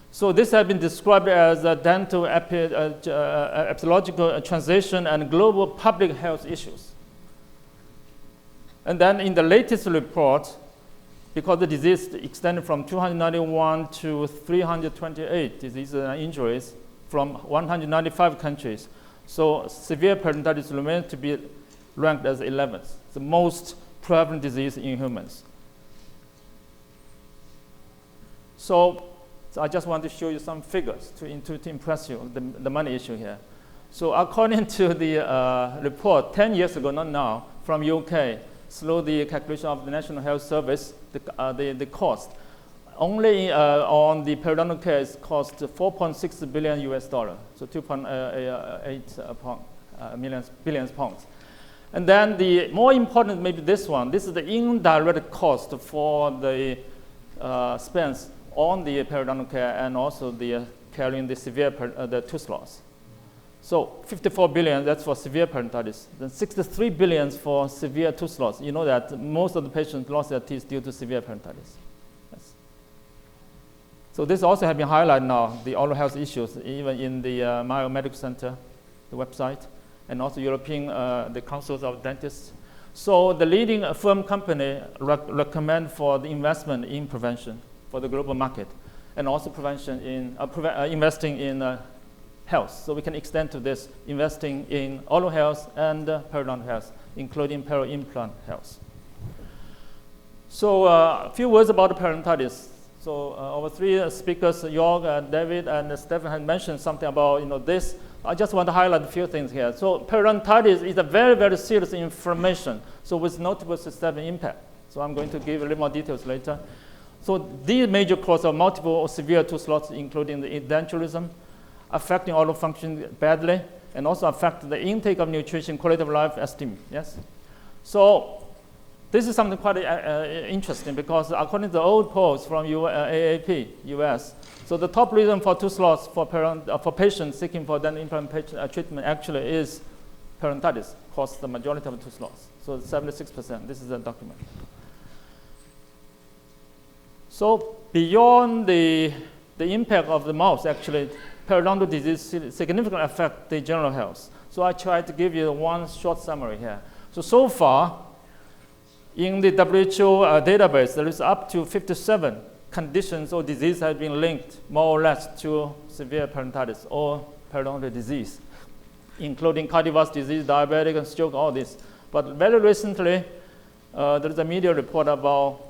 S3: So this has been described as a dental epidemiological transition and global public health issues. And then in the latest report, because the disease extended from 291 to 328 diseases and injuries from 195 countries, so severe periodontitis remains to be ranked as 11th, the most prevalent disease in humans. So I just want to show you some figures to impress you, the money issue here. So according to the report 10 years ago, not now, from UK, through the calculation of the National Health Service, the cost, only on the periodontal care is cost $4.6 billion US, so 2.8 billion pounds. And then the more important, maybe this one, this is the indirect cost for the spends on the periodontal care and also the carrying the severe the tooth loss. So 54 billion, that's for severe periodontitis. Then 63 billion for severe tooth loss. You know that most of the patients lost their teeth due to severe periodontitis. Yes. So this also has been highlighted now, the oral health issues, even in the Mayo Medical Center, the website, and also European, the councils of dentists. So the leading firm company recommend for the investment in prevention for the global market, and also prevention in investing in health. So we can extend to this, investing in oral health and periodontal health, including peri-implant health. So a few words about the periodontitis. So our 3 speakers, Joerg, David, and Stefan had mentioned something about this. I just want to highlight a few things here. So periodontitis is a very, very serious inflammation, so with notable systemic impact. So I'm going to give a little more details later. So these major causes of multiple or severe tooth loss, including the edenturism, affecting oral function badly, and also affect the intake of nutrition, quality of life, esteem. Yes. So This is something quite interesting because according to the old polls from AAP, US, so the top reason for tooth loss for patients seeking for dental implant treatment actually is periodontitis, causes the majority of tooth loss. So 76%, this is a document. So beyond the impact of the mouth, actually, periodontal disease significantly affect the general health. So I tried to give you one short summary here. So far, in the WHO database, there is up to 57 conditions or diseases have been linked more or less to severe periodontitis or periodontal disease, including cardiovascular disease, diabetic, and stroke, all this. But very recently, there is a media report about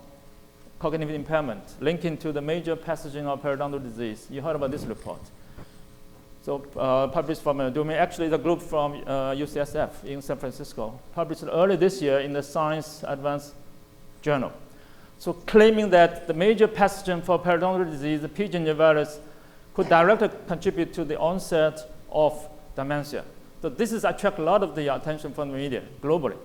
S3: cognitive impairment linking to the major pathogen of periodontal disease. You heard about this report. So published from actually the group from UCSF in San Francisco, published early this year in the Science Advanced Journal. So claiming that the major pathogen for periodontal disease, the P. gingivalis, could directly contribute to the onset of dementia. So this has attracted a lot of the attention from the media globally.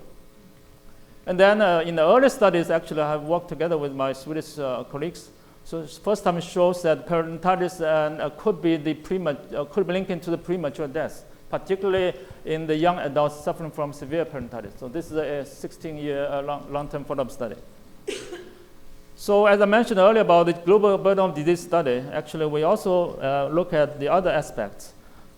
S3: And then in the early studies, actually, I have worked together with my Swedish colleagues. So first time it shows that periodontitis could be linked into the premature death, particularly in the young adults suffering from severe periodontitis. So this is a 16-year long-term follow-up study. So as I mentioned earlier about the global burden of disease study, actually we also look at the other aspects.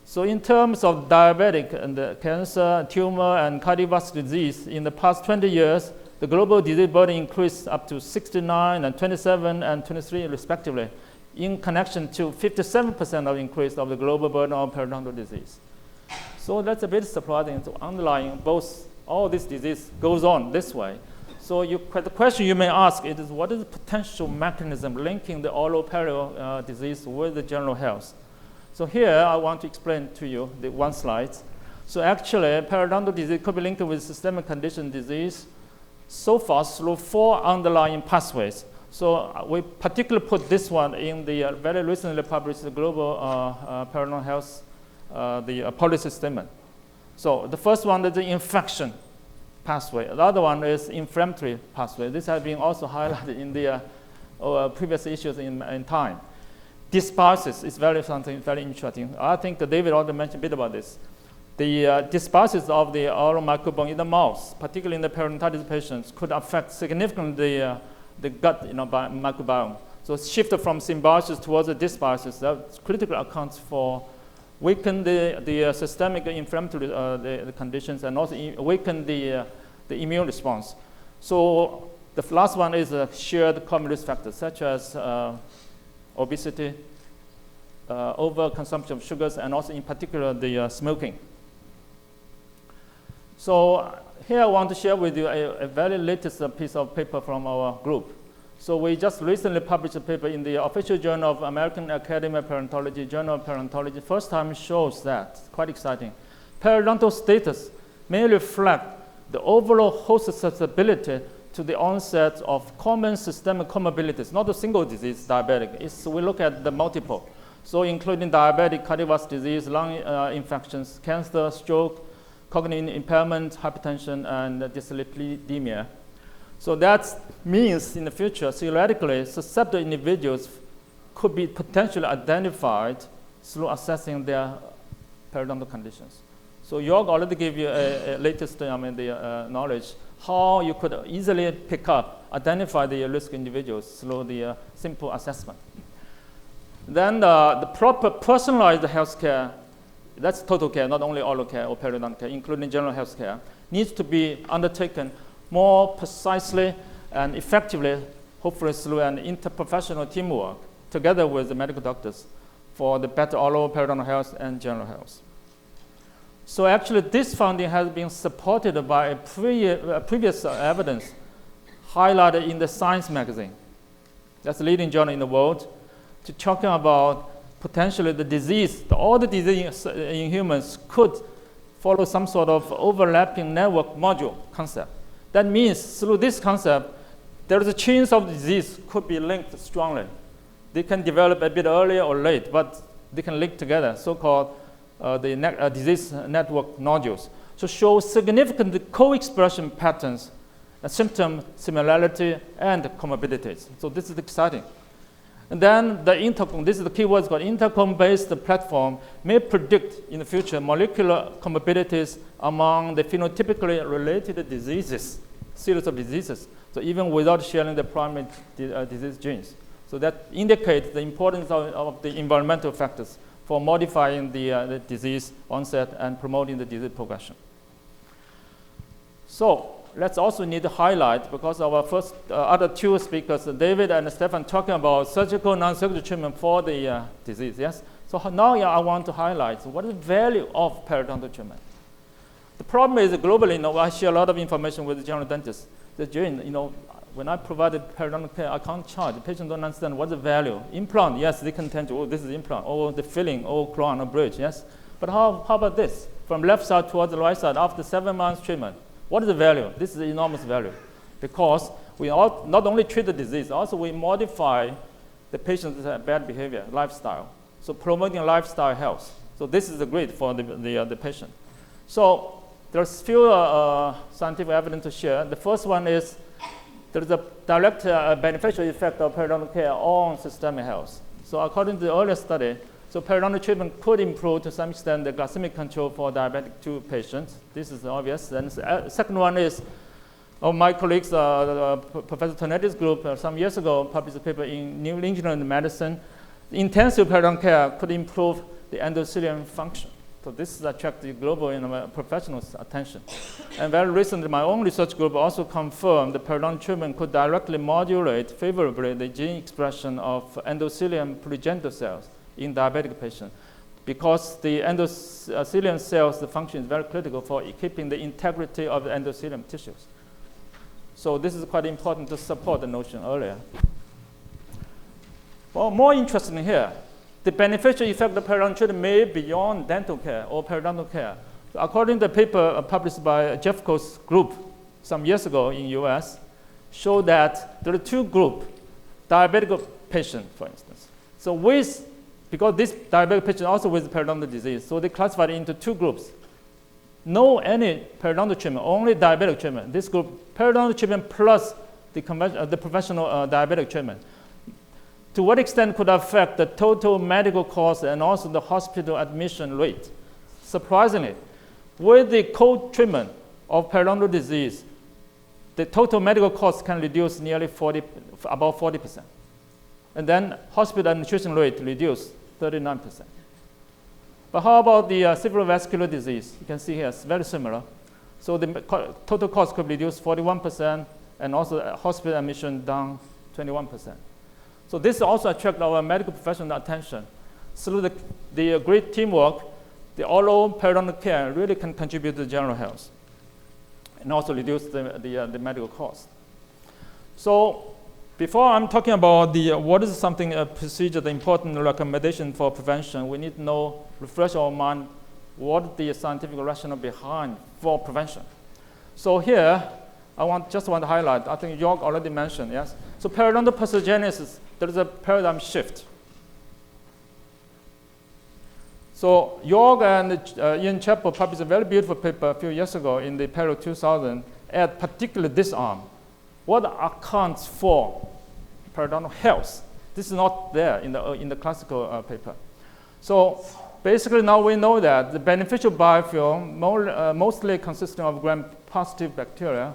S3: So in terms of diabetic and cancer, tumor, and cardiovascular disease, in the past 20 years, the global disease burden increased up to 69 and 27 and 23 respectively, in connection to 57% of increase of the global burden of periodontal disease. So that's a bit surprising. So underlying both, all this disease goes on this way. So the question you may ask is, what is the potential mechanism linking the oral perio disease with the general health? So here I want to explain to you the one slide. So actually, periodontal disease could be linked with systemic condition disease so far through 4 underlying pathways. So we particularly put this one in the very recently published global periodontal health the policy statement. So the first one is the infection pathway. The other one is inflammatory pathway. This has been also highlighted in the previous issues in time. Dysbiosis is something very interesting. I think David already mentioned a bit about this. The dysbiosis of the oral microbiome in the mouth, particularly in the periodontitis patients, could affect significantly the gut microbiome. So shift from symbiosis towards the dysbiosis, that critically accounts for weaken the systemic inflammatory the conditions and also weaken the immune response. So the last one is shared common risk factors such as obesity, overconsumption of sugars, and also in particular the smoking. So here I want to share with you a very latest piece of paper from our group. So we just recently published a paper in the official journal of American Academy of Periodontology, Journal of Periodontology. First time shows that, quite exciting. Periodontal status may reflect the overall host susceptibility to the onset of common systemic comorbidities, not a single disease, diabetic. We look at the multiple. So including diabetic, cardiovascular disease, lung infections, cancer, stroke, cognitive impairment, hypertension, and dyslipidemia. So that means in the future, theoretically, susceptible individuals could be potentially identified through assessing their periodontal conditions. So Joerg already gave you a latest knowledge how you could easily pick up, identify the risk individuals through the simple assessment. Then the proper personalized healthcare, that's total care, not only oral care or periodontal care, including general health care, needs to be undertaken more precisely and effectively, hopefully through an interprofessional teamwork together with the medical doctors for the better oral periodontal health and general health. So actually this finding has been supported by a previous evidence highlighted in the Science magazine. That's the leading journal in the world, to talking about potentially the disease, all the disease in humans could follow some sort of overlapping network module concept. That means through this concept, there is a chain of disease could be linked strongly. They can develop a bit earlier or late, but they can link together, so-called disease network nodules. So show significant co-expression patterns symptom similarity and comorbidities. So this is exciting. And then this is the keyword called intercom-based platform may predict in the future molecular comorbidities among the phenotypically related diseases, series of diseases. So even without sharing the primary disease genes. So that indicates the importance of the environmental factors for modifying the disease onset and promoting the disease progression. So let's also need to highlight, because our first other two speakers, David and Stefan, talking about surgical, non-surgical treatment for the disease, yes? So now I want to highlight what is the value of periodontal treatment. The problem is globally, I share a lot of information with the general dentists. When I provided periodontal care, I can't charge. The patient don't understand what's the value. Implant, yes, they can tell you, oh, this is implant, or the filling, or crown, or bridge, yes? But how about this? From left side towards the right side, after 7 months treatment, what is the value? This is enormous value, because we not only treat the disease, also we modify the patient's bad behavior, lifestyle. So promoting lifestyle health. So this is great for the patient. So there's few scientific evidence to share. The first one is there's a direct beneficial effect of periodontal care on systemic health. So according to the earlier study, so periodontal treatment could improve to some extent the glycemic control for diabetic 2 patients. This is obvious. And the second one is my colleagues, Professor Tonetti's group, some years ago published a paper in New England Medicine. Intensive periodontal care could improve the endothelium function. So this has attracted global professionals' attention. And very recently, my own research group also confirmed that periodontal treatment could directly modulate favorably the gene expression of endothelium progenitor cells in diabetic patients, because the endothelium cells, the function is very critical for keeping the integrity of the endothelium tissues. So this is quite important to support the notion earlier. Well, more interesting here, the beneficial effect of periodontal treatment may be beyond dental care or periodontal care. So according to a paper published by Jeffco's group some years ago in US, show that there are two groups, diabetic patient, for instance. So because this diabetic patient also with periodontal disease, so they classified it into two groups. No any periodontal treatment, only diabetic treatment. This group, periodontal treatment plus the professional diabetic treatment. To what extent could affect the total medical cost and also the hospital admission rate? Surprisingly, with the co-treatment of periodontal disease, the total medical cost can reduce nearly about 40%. And then hospital admission rate reduced 39%. But how about the cerebral vascular disease? You can see here, it's very similar. So the total cost could reduce 41%, and also hospital admission down 21%. So this also attracts our medical professional attention. Through the great teamwork, the oral periodontal care really can contribute to general health and also reduce the medical cost. So before I'm talking about what is something, a procedure, the important recommendation for prevention, we need to refresh our mind what the scientific rationale behind for prevention. So here, just want to highlight, I think Joerg already mentioned, yes? So periodontal pathogenesis, there is a paradigm shift. So Joerg and Li-Jian Jin published a very beautiful paper a few years ago in the Perio 2000, at particularly this arm. What accounts for periodontal health? This is not there in the classical paper. So basically now we know that the beneficial biofilm, mostly consisting of gram-positive bacteria,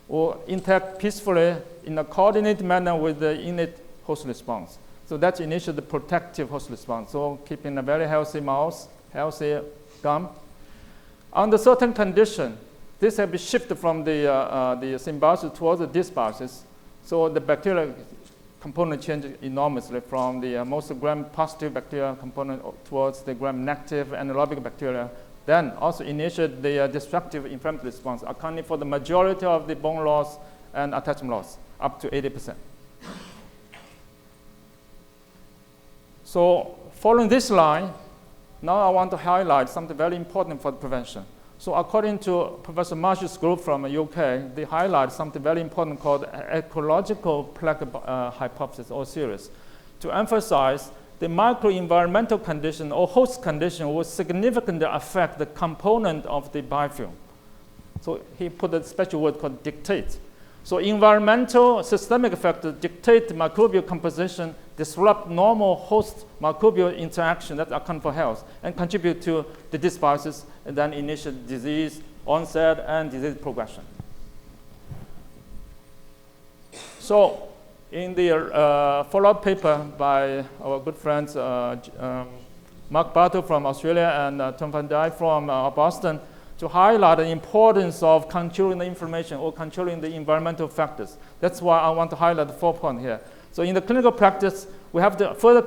S3: will interact peacefully in a coordinated manner with the innate host response. So that's initially the protective host response. So keeping a very healthy mouth, healthy gum. Under certain condition, this has been shifted from the symbiosis towards the dysbiosis. So the bacterial component changes enormously from the most gram-positive bacteria component towards the gram-negative anaerobic bacteria. Then also initiate the destructive inflammatory response, accounting for the majority of the bone loss and attachment loss, up to 80%. So following this line, now I want to highlight something very important for the prevention. So according to Professor Marsh's group from the UK, they highlight something very important called ecological plaque hypothesis or series, to emphasize the microenvironmental condition or host condition will significantly affect the component of the biofilm. So he put a special word called dictate. So environmental systemic factors dictate microbial composition, disrupt normal host microbial interaction that account for health, and contribute to the dysbiosis and then initial disease onset and disease progression. So in the follow-up paper by our good friends Mark Bartle from Australia and Tom van Dijk from Boston, to highlight the importance of controlling the inflammation or controlling the environmental factors. That's why I want to highlight the 4 points here. So in the clinical practice, we have to further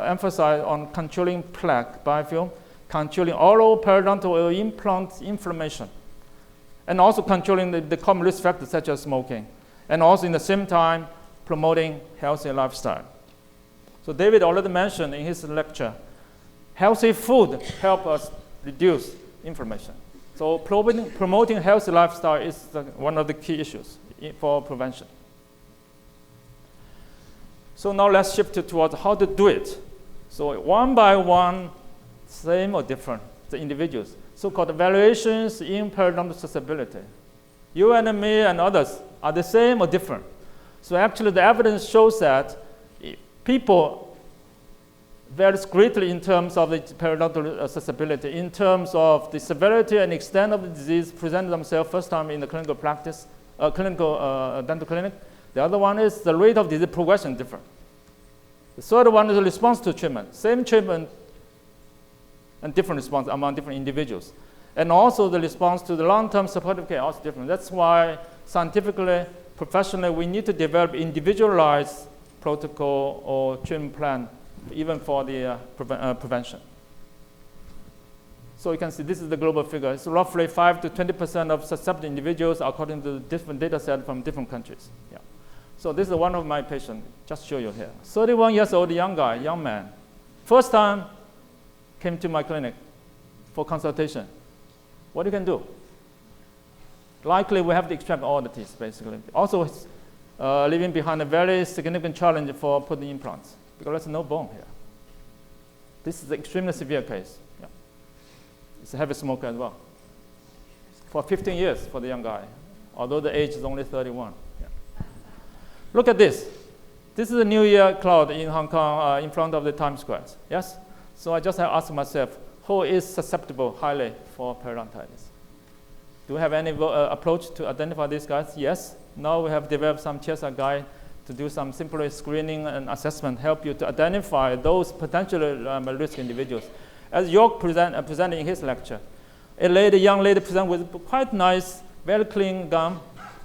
S3: emphasize on controlling plaque biofilm, controlling oral, periodontal, or implant inflammation, and also controlling the common risk factors such as smoking, and also in the same time promoting healthy lifestyle. So David already mentioned in his lecture, healthy food helps us reduce inflammation. So promoting healthy lifestyle is one of the key issues for prevention. So now let's shift towards how to do it. So one by one, same or different, the individuals. So-called evaluations in periodontal accessibility. You and me and others are the same or different. So actually the evidence shows that people varies greatly in terms of the periodontal accessibility, in terms of the severity and extent of the disease presented themselves first time in the clinical practice, dental clinic. The other one is the rate of disease progression different. The third one is the response to treatment. Same treatment and different response among different individuals. And also the response to the long-term supportive care also different. That's why scientifically, professionally, we need to develop individualized protocol or treatment plan even for the prevention. So you can see this is the global figure. It's roughly 5 to 20% of susceptible individuals according to different data set from different countries. Yeah. So this is one of my patients, just show you here. 31 years old young guy, young man. First time came to my clinic for consultation. What you can do? Likely we have to extract all the teeth basically. Also leaving behind a very significant challenge for putting implants, because there's no bone here. This is an extremely severe case. Yeah. It's a heavy smoker as well. For 15 years for the young guy, although the age is only 31. Yeah. Look at this. This is a New Year crowd in Hong Kong in front of the Times Square. Yes? So I just have asked myself, who is susceptible highly for periodontitis? Do we have any approach to identify these guys? Yes. Now we have developed some chairside guide to do some simple screening and assessment, help you to identify those potentially risk individuals. As Joerg presented in his lecture, a young lady presented with quite nice, very clean gum,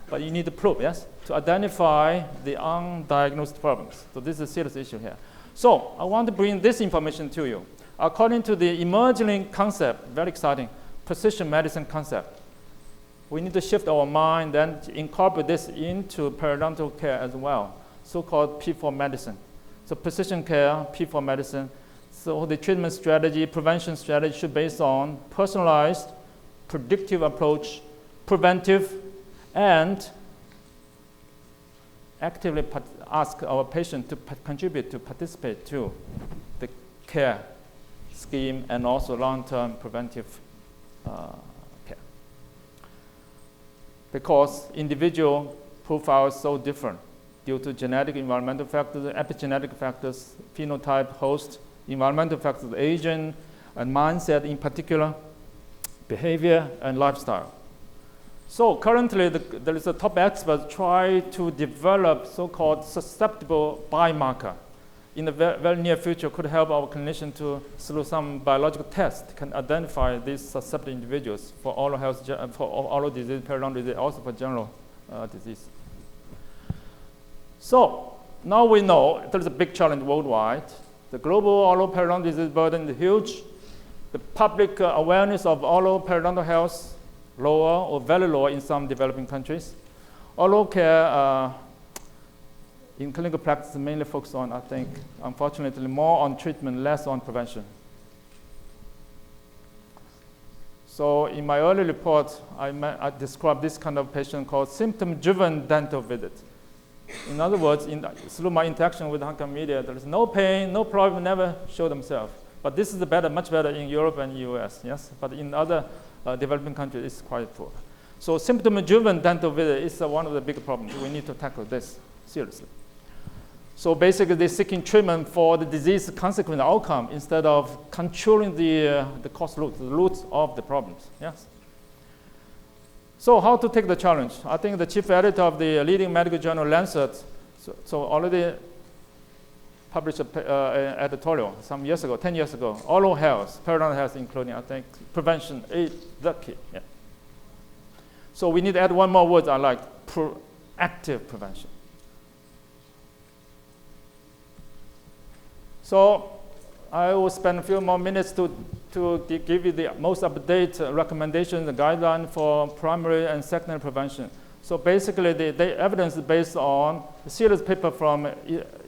S3: but you need to probe, yes, to identify the undiagnosed problems. So this is a serious issue here. So I want to bring this information to you. According to the emerging concept, very exciting, precision medicine concept, we need to shift our mind and incorporate this into periodontal care as well, so-called P4 medicine. So precision care, P4 medicine. So the treatment strategy, prevention strategy should be based on personalized, predictive approach, preventive, and actively ask our patient to contribute, to participate to the care scheme and also long-term preventive care. Because individual profiles are so different due to genetic, environmental factors, epigenetic factors, phenotype, host, environmental factors, aging, and mindset in particular, behavior, and lifestyle. So currently, there is a top expert try to develop so-called susceptible biomarker. In the very near future, could help our clinician to, through some biological test, can identify these susceptible individuals for oral health, for oral disease, periodontal disease, also for general disease. So now we know there is a big challenge worldwide. The global oral periodontal disease burden is huge. The public awareness of oral periodontal health lower or very low in some developing countries. Oral care in clinical practice mainly focus on, I think, unfortunately, more on treatment, less on prevention. So in my early report, I described this kind of patient called symptom-driven dental visit. In other words, through my interaction with Hong Kong media, there is no pain, no problem, never show themselves. But this is much better in Europe and US, yes? But in other developing countries, it's quite poor. So symptom-driven dental visit is one of the big problems. We need to tackle this seriously. So basically, they're seeking treatment for the disease consequent outcome instead of controlling the cause root, the roots of the problems. Yes. So how to take the challenge? I think the chief editor of the leading medical journal Lancet so already published an editorial some years ago, 10 years ago. Oral health, periodontal health, including I think prevention is the key. Yeah. So we need to add one more word I like: proactive prevention. So I will spend a few more minutes to give you the most up-to-date recommendations and guidelines for primary and secondary prevention. So basically, the evidence is based on a series paper from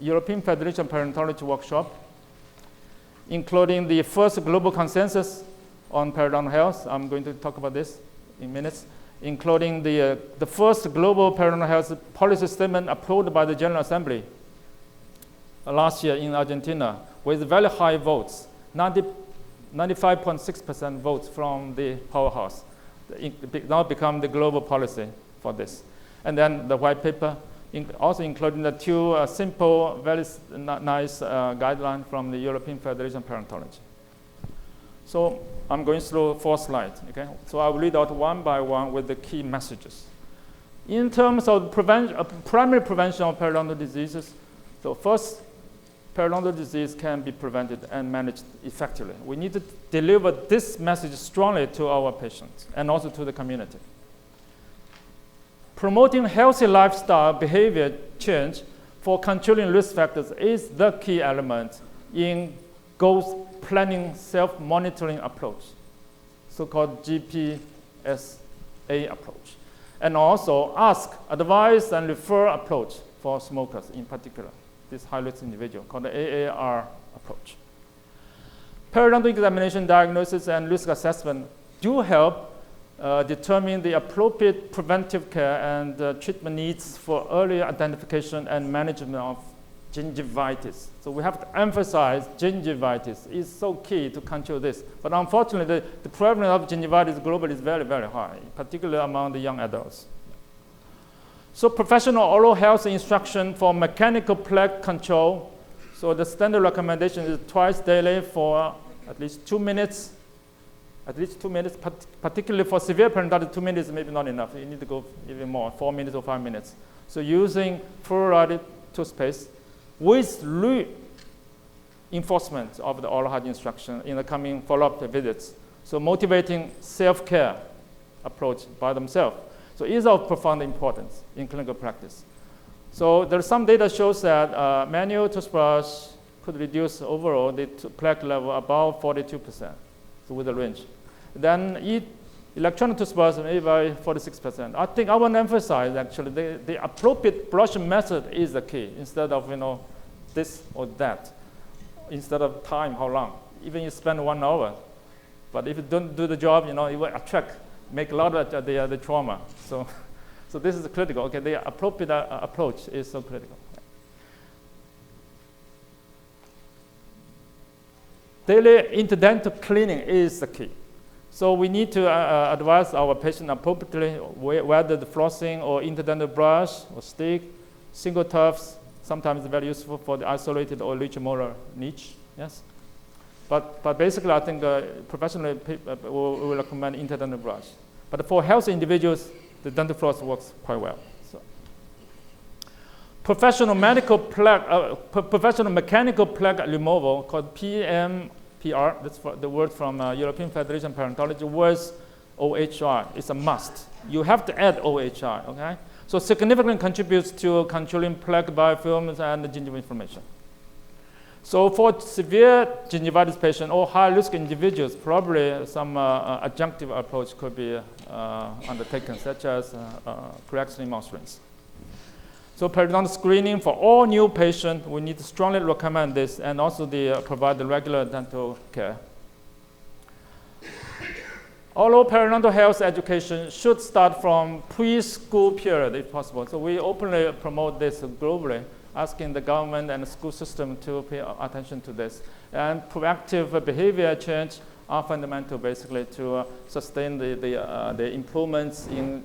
S3: European Federation of Periodontology workshop, including the first global consensus on periodontal health. I'm going to talk about this in minutes, including the first global periodontal health policy statement approved by the General Assembly last year in Argentina with very high votes, 95.6% votes from the powerhouse. It now become the global policy for this. And then the white paper, also including the two simple, very nice guidelines from the European Federation of Periodontology. So I'm going through 4 slides, okay? So I will read out one by one with the key messages. In terms of primary prevention of periodontal diseases, so first, periodontal disease can be prevented and managed effectively. We need to deliver this message strongly to our patients and also to the community. Promoting healthy lifestyle behavior change for controlling risk factors is the key element in goals planning self-monitoring approach, so-called GPSA approach. And also ask, advise, and refer approach for smokers in particular, this high-risk individual, called the AAR approach. Periodontal examination, diagnosis, and risk assessment do help determine the appropriate preventive care and treatment needs for early identification and management of gingivitis. So we have to emphasize gingivitis is so key to control this. But unfortunately, the prevalence of gingivitis globally is very, very high, particularly among the young adults. So professional oral health instruction for mechanical plaque control. So the standard recommendation is twice daily for at least 2 minutes. At least 2 minutes, particularly for severe periodontitis, 2 minutes may be not enough. You need to go even more, 4 minutes or 5 minutes. So using fluoride toothpaste with reinforcement of the oral hygiene instruction in the coming follow-up visits. So motivating self-care approach by themselves. So it is of profound importance in clinical practice. So there's some data shows that manual toothbrush could reduce overall the plaque level about 42%, so with the range. Then electronic toothbrush maybe by 46%. I think I want to emphasize actually the appropriate brushing method is the key instead of this or that, instead of time, how long. Even you spend 1 hour, but if you don't do the job, it will attract, make a lot of the trauma. So this is critical. Okay, the appropriate approach is so critical. Daily interdental cleaning is the key. So we need to advise our patient appropriately whether the flossing or interdental brush or stick, single tufts, sometimes very useful for the isolated or rich molar niche. Yes, but basically I think professionally will recommend interdental brush. But for healthy individuals, the dental floss works quite well. So. Professional mechanical plaque removal called PMPR, that's the word from European Federation of Periodontology, was OHR. It's a must. You have to add OHR, okay? So significantly contributes to controlling plaque biofilms and gingival inflammation. So for severe gingivitis patient or high-risk individuals, probably some adjunctive approach could be undertaken, such as correction mouth rinse. So periodontal screening for all new patients, we need to strongly recommend this, and also provide the regular dental care. Although periodontal health education should start from preschool period, if possible. So we openly promote this globally, asking the government and the school system to pay attention to this. And proactive behavior change are fundamental basically to sustain the improvements in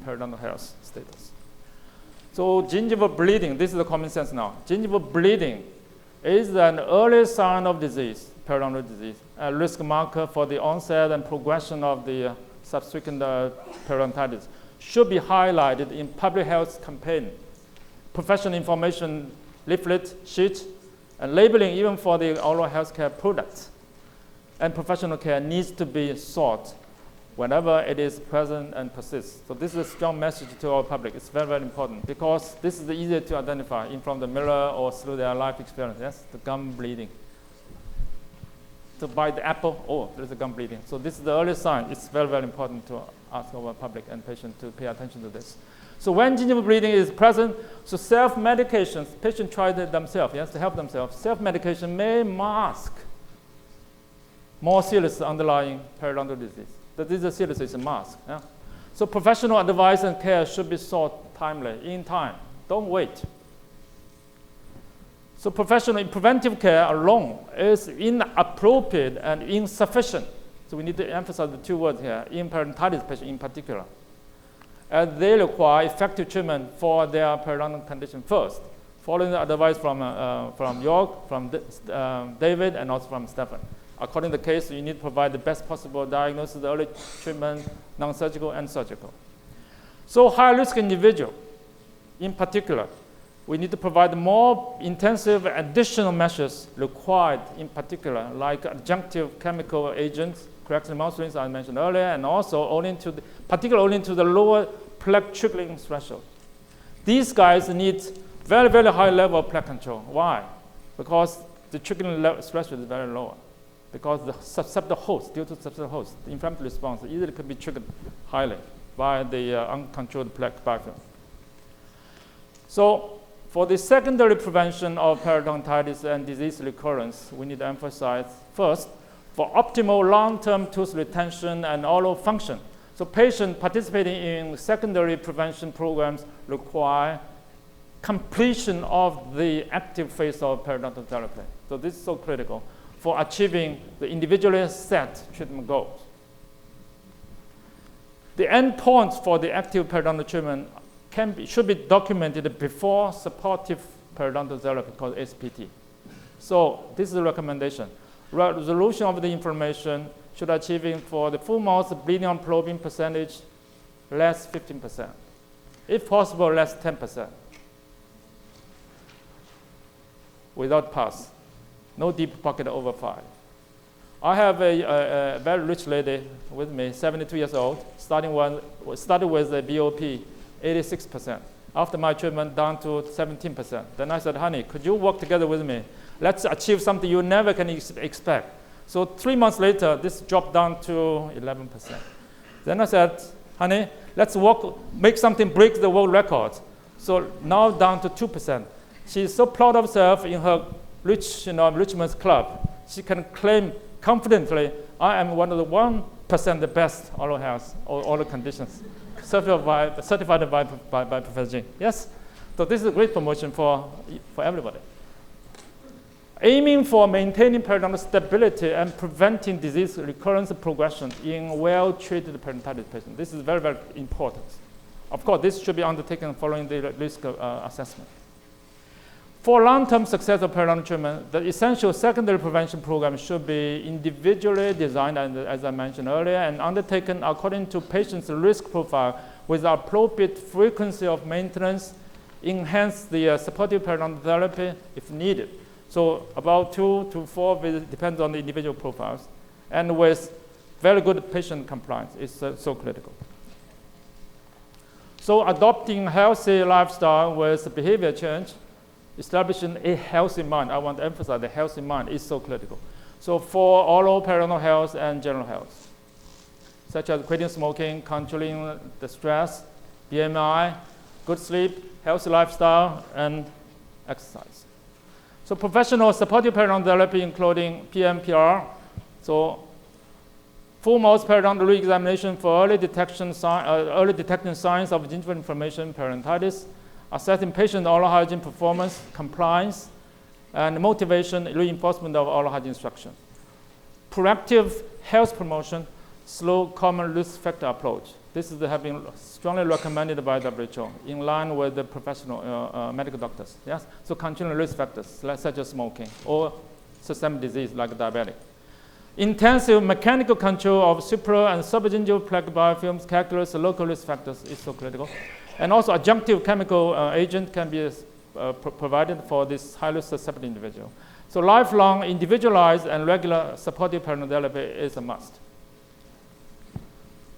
S3: periodontal health status. So gingival bleeding, this is the common sense now. Gingival bleeding is an early sign of disease, periodontal disease, a risk marker for the onset and progression of the subsequent periodontitis. Should be highlighted in public health campaign, professional information leaflet, sheet, and labeling even for the oral healthcare products. And professional care needs to be sought whenever it is present and persists. So this is a strong message to our public. It's very, very important because this is easier to identify in from the mirror or through their life experience. Yes, the gum bleeding. To bite the apple, oh, there's a gum bleeding. So this is the early sign. It's very, very important to ask our public and patient to pay attention to this. So when gingival bleeding is present, so self-medications, patients try it themselves, yes, to help themselves. Self-medication may mask more serious underlying periodontal disease. The disease serious is a mask. Yeah? So professional advice and care should be sought timely, in time. Don't wait. So professional preventive care alone is inappropriate and insufficient. So we need to emphasize the two words here, in periodontitis patients in particular. And they require effective treatment for their periodontal condition first, following the advice from Joerg, from David, and also from Stefan. According to the case, you need to provide the best possible diagnosis, early treatment, non-surgical and surgical. So high-risk individual, in particular, we need to provide more intensive additional measures required, in particular, like adjunctive chemical agents, corrective emulsions I mentioned earlier, and also particularly only to the lower plaque trickling threshold. These guys need very, very high level of plaque control. Why? Because the trickling threshold is very low. Because the susceptible host, due to susceptible host, the inflammatory response easily can be triggered highly by the uncontrolled plaque biofilm. So for the secondary prevention of periodontitis and disease recurrence, we need to emphasize first, for optimal long-term tooth retention and oral function. So patients participating in secondary prevention programs require completion of the active phase of periodontal therapy. So this is so critical for achieving the individually set treatment goals. The endpoints for the active periodontal treatment should be documented before supportive periodontal therapy called SPT. So this is a recommendation. Resolution of the inflammation should achieving for the full mouth bleeding and probing percentage less 15%. If possible, less 10%. Without pus. No deep pocket over 5. I have a very rich lady with me, 72 years old, started with a BOP, 86%. After my treatment, down to 17%. Then I said, honey, could you work together with me? Let's achieve something you never can expect. So 3 months later, this dropped down to 11%. Then I said, honey, let's make something break the world record. So now down to 2%. She's so proud of herself in her Richmond's club. She can claim confidently, I am one of the 1% the best oral health, oral conditions, certified by Professor Jin. Yes? So this is a great promotion for everybody. Aiming for maintaining periodontal stability and preventing disease recurrence and progression in well-treated periodontitis patients. This is very, very important. Of course, this should be undertaken following the risk assessment. For long-term success of periodontal treatment, the essential secondary prevention program should be individually designed, as I mentioned earlier, and undertaken according to patient's risk profile with appropriate frequency of maintenance, enhance the supportive periodontal therapy if needed. So about 2 to 4 visits, depends on the individual profiles, and with very good patient compliance is so critical. So adopting healthy lifestyle with behavior change, establishing a healthy mind. I want to emphasize the healthy mind is so critical. So for oral periodontal health and general health, such as quitting smoking, controlling the stress, BMI, good sleep, healthy lifestyle, and exercise. So professional supportive periodontal therapy, including PMPR, so full mouth periodontal re-examination for early detecting signs of gingival inflammation, periodontitis, assessing patient oral hygiene performance, compliance, and motivation, reinforcement of oral hygiene instruction. Proactive health promotion, slow common risk factor approach. This has been strongly recommended by WHO in line with the professional medical doctors. Yes? So continual risk factors such as smoking or systemic disease like diabetic. Intensive mechanical control of supra and subgingival plaque biofilms characterize local risk factors is so critical. And also adjunctive chemical agent can be provided for this highly susceptible individual. So lifelong, individualized, and regular supportive periodontal therapy is a must.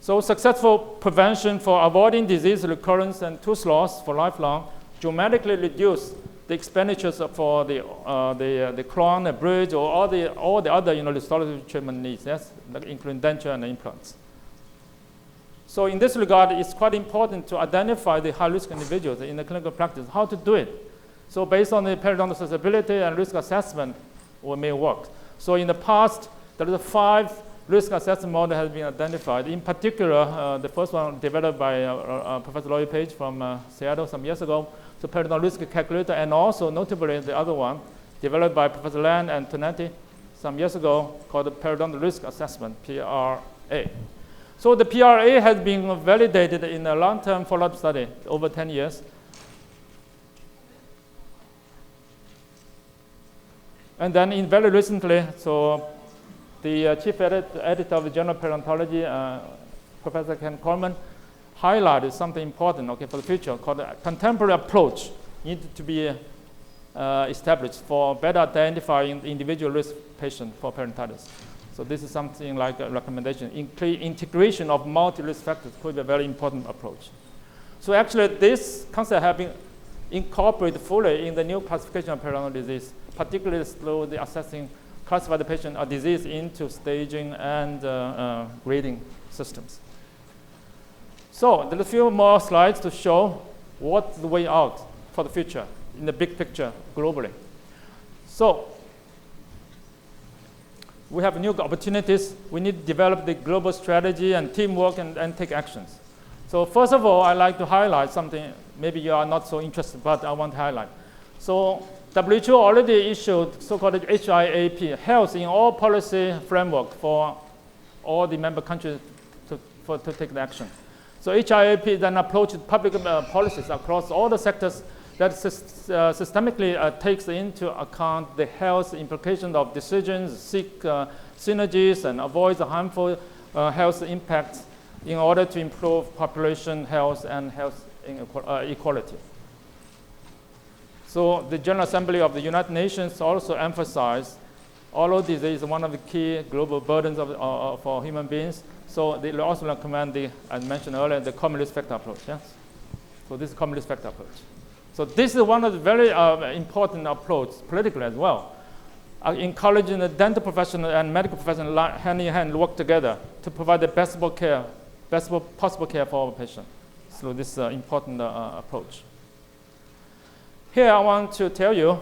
S3: So successful prevention for avoiding disease recurrence and tooth loss for lifelong dramatically reduce the expenditures for the crown, the bridge, or all the other restorative treatment needs, yes, including denture and implants. So in this regard, it's quite important to identify the high-risk individuals in the clinical practice, how to do it. So based on the periodontal susceptibility and risk assessment, we may work. So in the past, there are 5 risk assessment models have been identified. In particular, the first one developed by Professor Lloyd Page from Seattle some years ago, so periodontal risk calculator, and also notably the other one developed by Professor Land and Tonetti some years ago called the Periodontal Risk Assessment, PRA. So the PRA has been validated in a long-term follow-up study over 10 years. And then very recently, so the chief editor of the Journal of Periodontology, Professor Ken Coleman, highlighted something important for the future called a contemporary approach needed to be established for better identifying the individual risk patient for periodontitis. So this is something like a recommendation. Integration of multi-risk factors could be a very important approach. So actually, this concept has been incorporated fully in the new classification of periodontal disease, particularly through the classify the patient or disease into staging and grading systems. So there are a few more slides to show what's the way out for the future in the big picture globally. So we have new opportunities. We need to develop the global strategy and teamwork and take actions. So first of all, I'd like to highlight something maybe you are not so interested, but I want to highlight. So WHO already issued so-called HIAP, health in all policy framework for all the member countries to take the action. So HIAP then approaches public policies across all the sectors that systemically takes into account the health implications of decisions, seek synergies, and avoids harmful health impacts in order to improve population health and health equality. So the General Assembly of the United Nations also emphasized oral disease is one of the key global burdens for human beings. So they also recommend as mentioned earlier, the common risk factor approach. Yes? So this is common risk factor approach. So this is one of the very important approach politically as well, encouraging the dental professional and medical professional hand in hand work together to provide the best possible care for our patient. So this is an important approach. Here I want to tell you,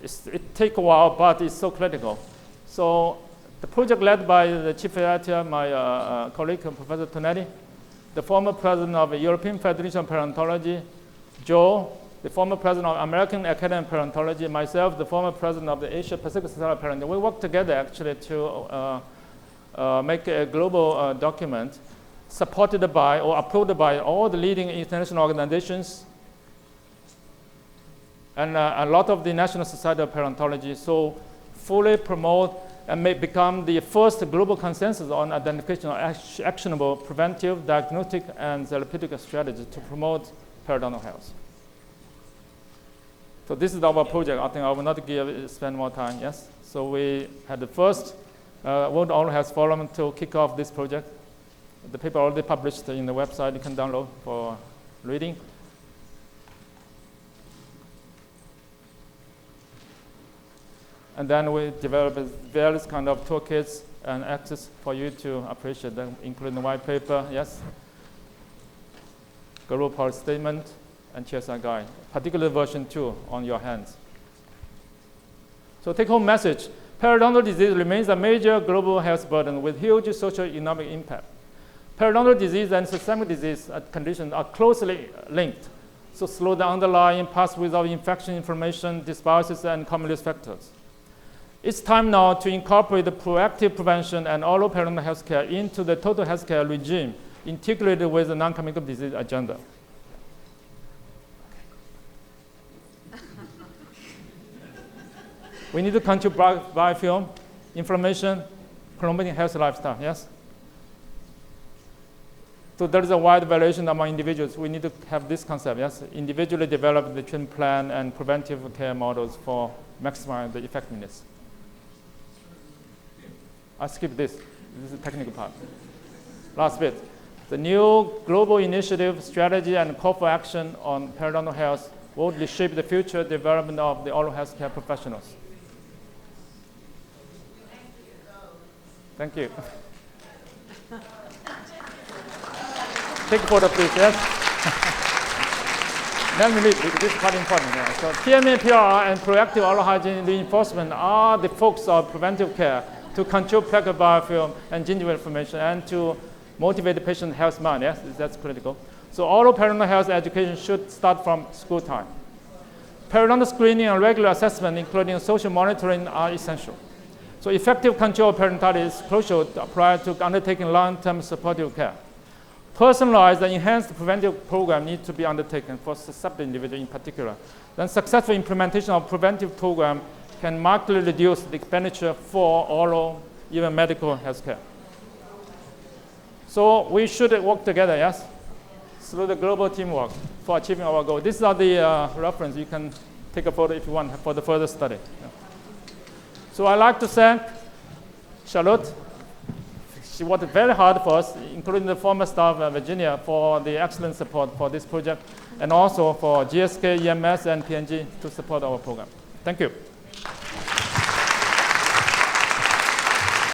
S3: it takes a while, but it's so critical. So the project led by the chief editor, my colleague, Professor Tonetti, the former president of the European Federation of Periodontology, Joe, the former president of American Academy of Periodontology, myself, the former president of the Asia Pacific Society of Periodontology. We worked together actually to make a global document supported by or approved by all the leading international organizations and a lot of the National Society of Periodontology, so fully promote and may become the first global consensus on identification of actionable preventive, diagnostic, and therapeutic strategies to promote periodontal health. So this is our project. I think I will not spend more time, yes? So we had the first World Oral Health Forum to kick off this project. The paper already published in the website. You can download for reading. And then we developed various kind of toolkits and access for you to appreciate them, including the white paper, yes, global policy statement, and chairside guide, particularly version 2 on your hands. So take-home message, periodontal disease remains a major global health burden with huge socio-economic impact. Periodontal disease and systemic disease conditions are closely linked, so slow the underlying pathways of infection, inflammation, dysbiosis, and common risk factors. It's time now to incorporate the proactive prevention and oral periodontal healthcare into the total healthcare regime, integrated with the non-communicable disease agenda. We need to control biofilm, inflammation, promoting healthy lifestyle, yes? So there is a wide variation among individuals. We need to have this concept, yes? Individually develop the treatment plan and preventive care models for maximizing the effectiveness. I'll skip this. This is the technical part. Last bit. The new global initiative, strategy, and call for action on periodontal health will reshape the future development of the oral health care professionals. Thank you. Take a photo, please, yes? Let me read, this is quite important. Yeah. So PMA, PR, and proactive oral hygiene reinforcement are the focus of preventive care to control plaque biofilm and gingival inflammation and to motivate the patient health mind, yes? That's critical. So oral periodontal health education should start from school time. Periodontal screening and regular assessment, including social monitoring, are essential. So effective control of periodontitis is crucial prior to undertaking long-term supportive care. Personalized and enhanced preventive program need to be undertaken for susceptible individuals in particular. Then successful implementation of preventive program can markedly reduce the expenditure for oral, even medical health care. So we should work together, yes, through the global teamwork for achieving our goal. These are the reference. You can take a photo if you want for the further study. Yeah. So I'd like to thank Charlotte. She worked very hard for us, including the former staff of Virginia, for the excellent support for this project, and also for GSK, EMS, and P&G to support our program. Thank you.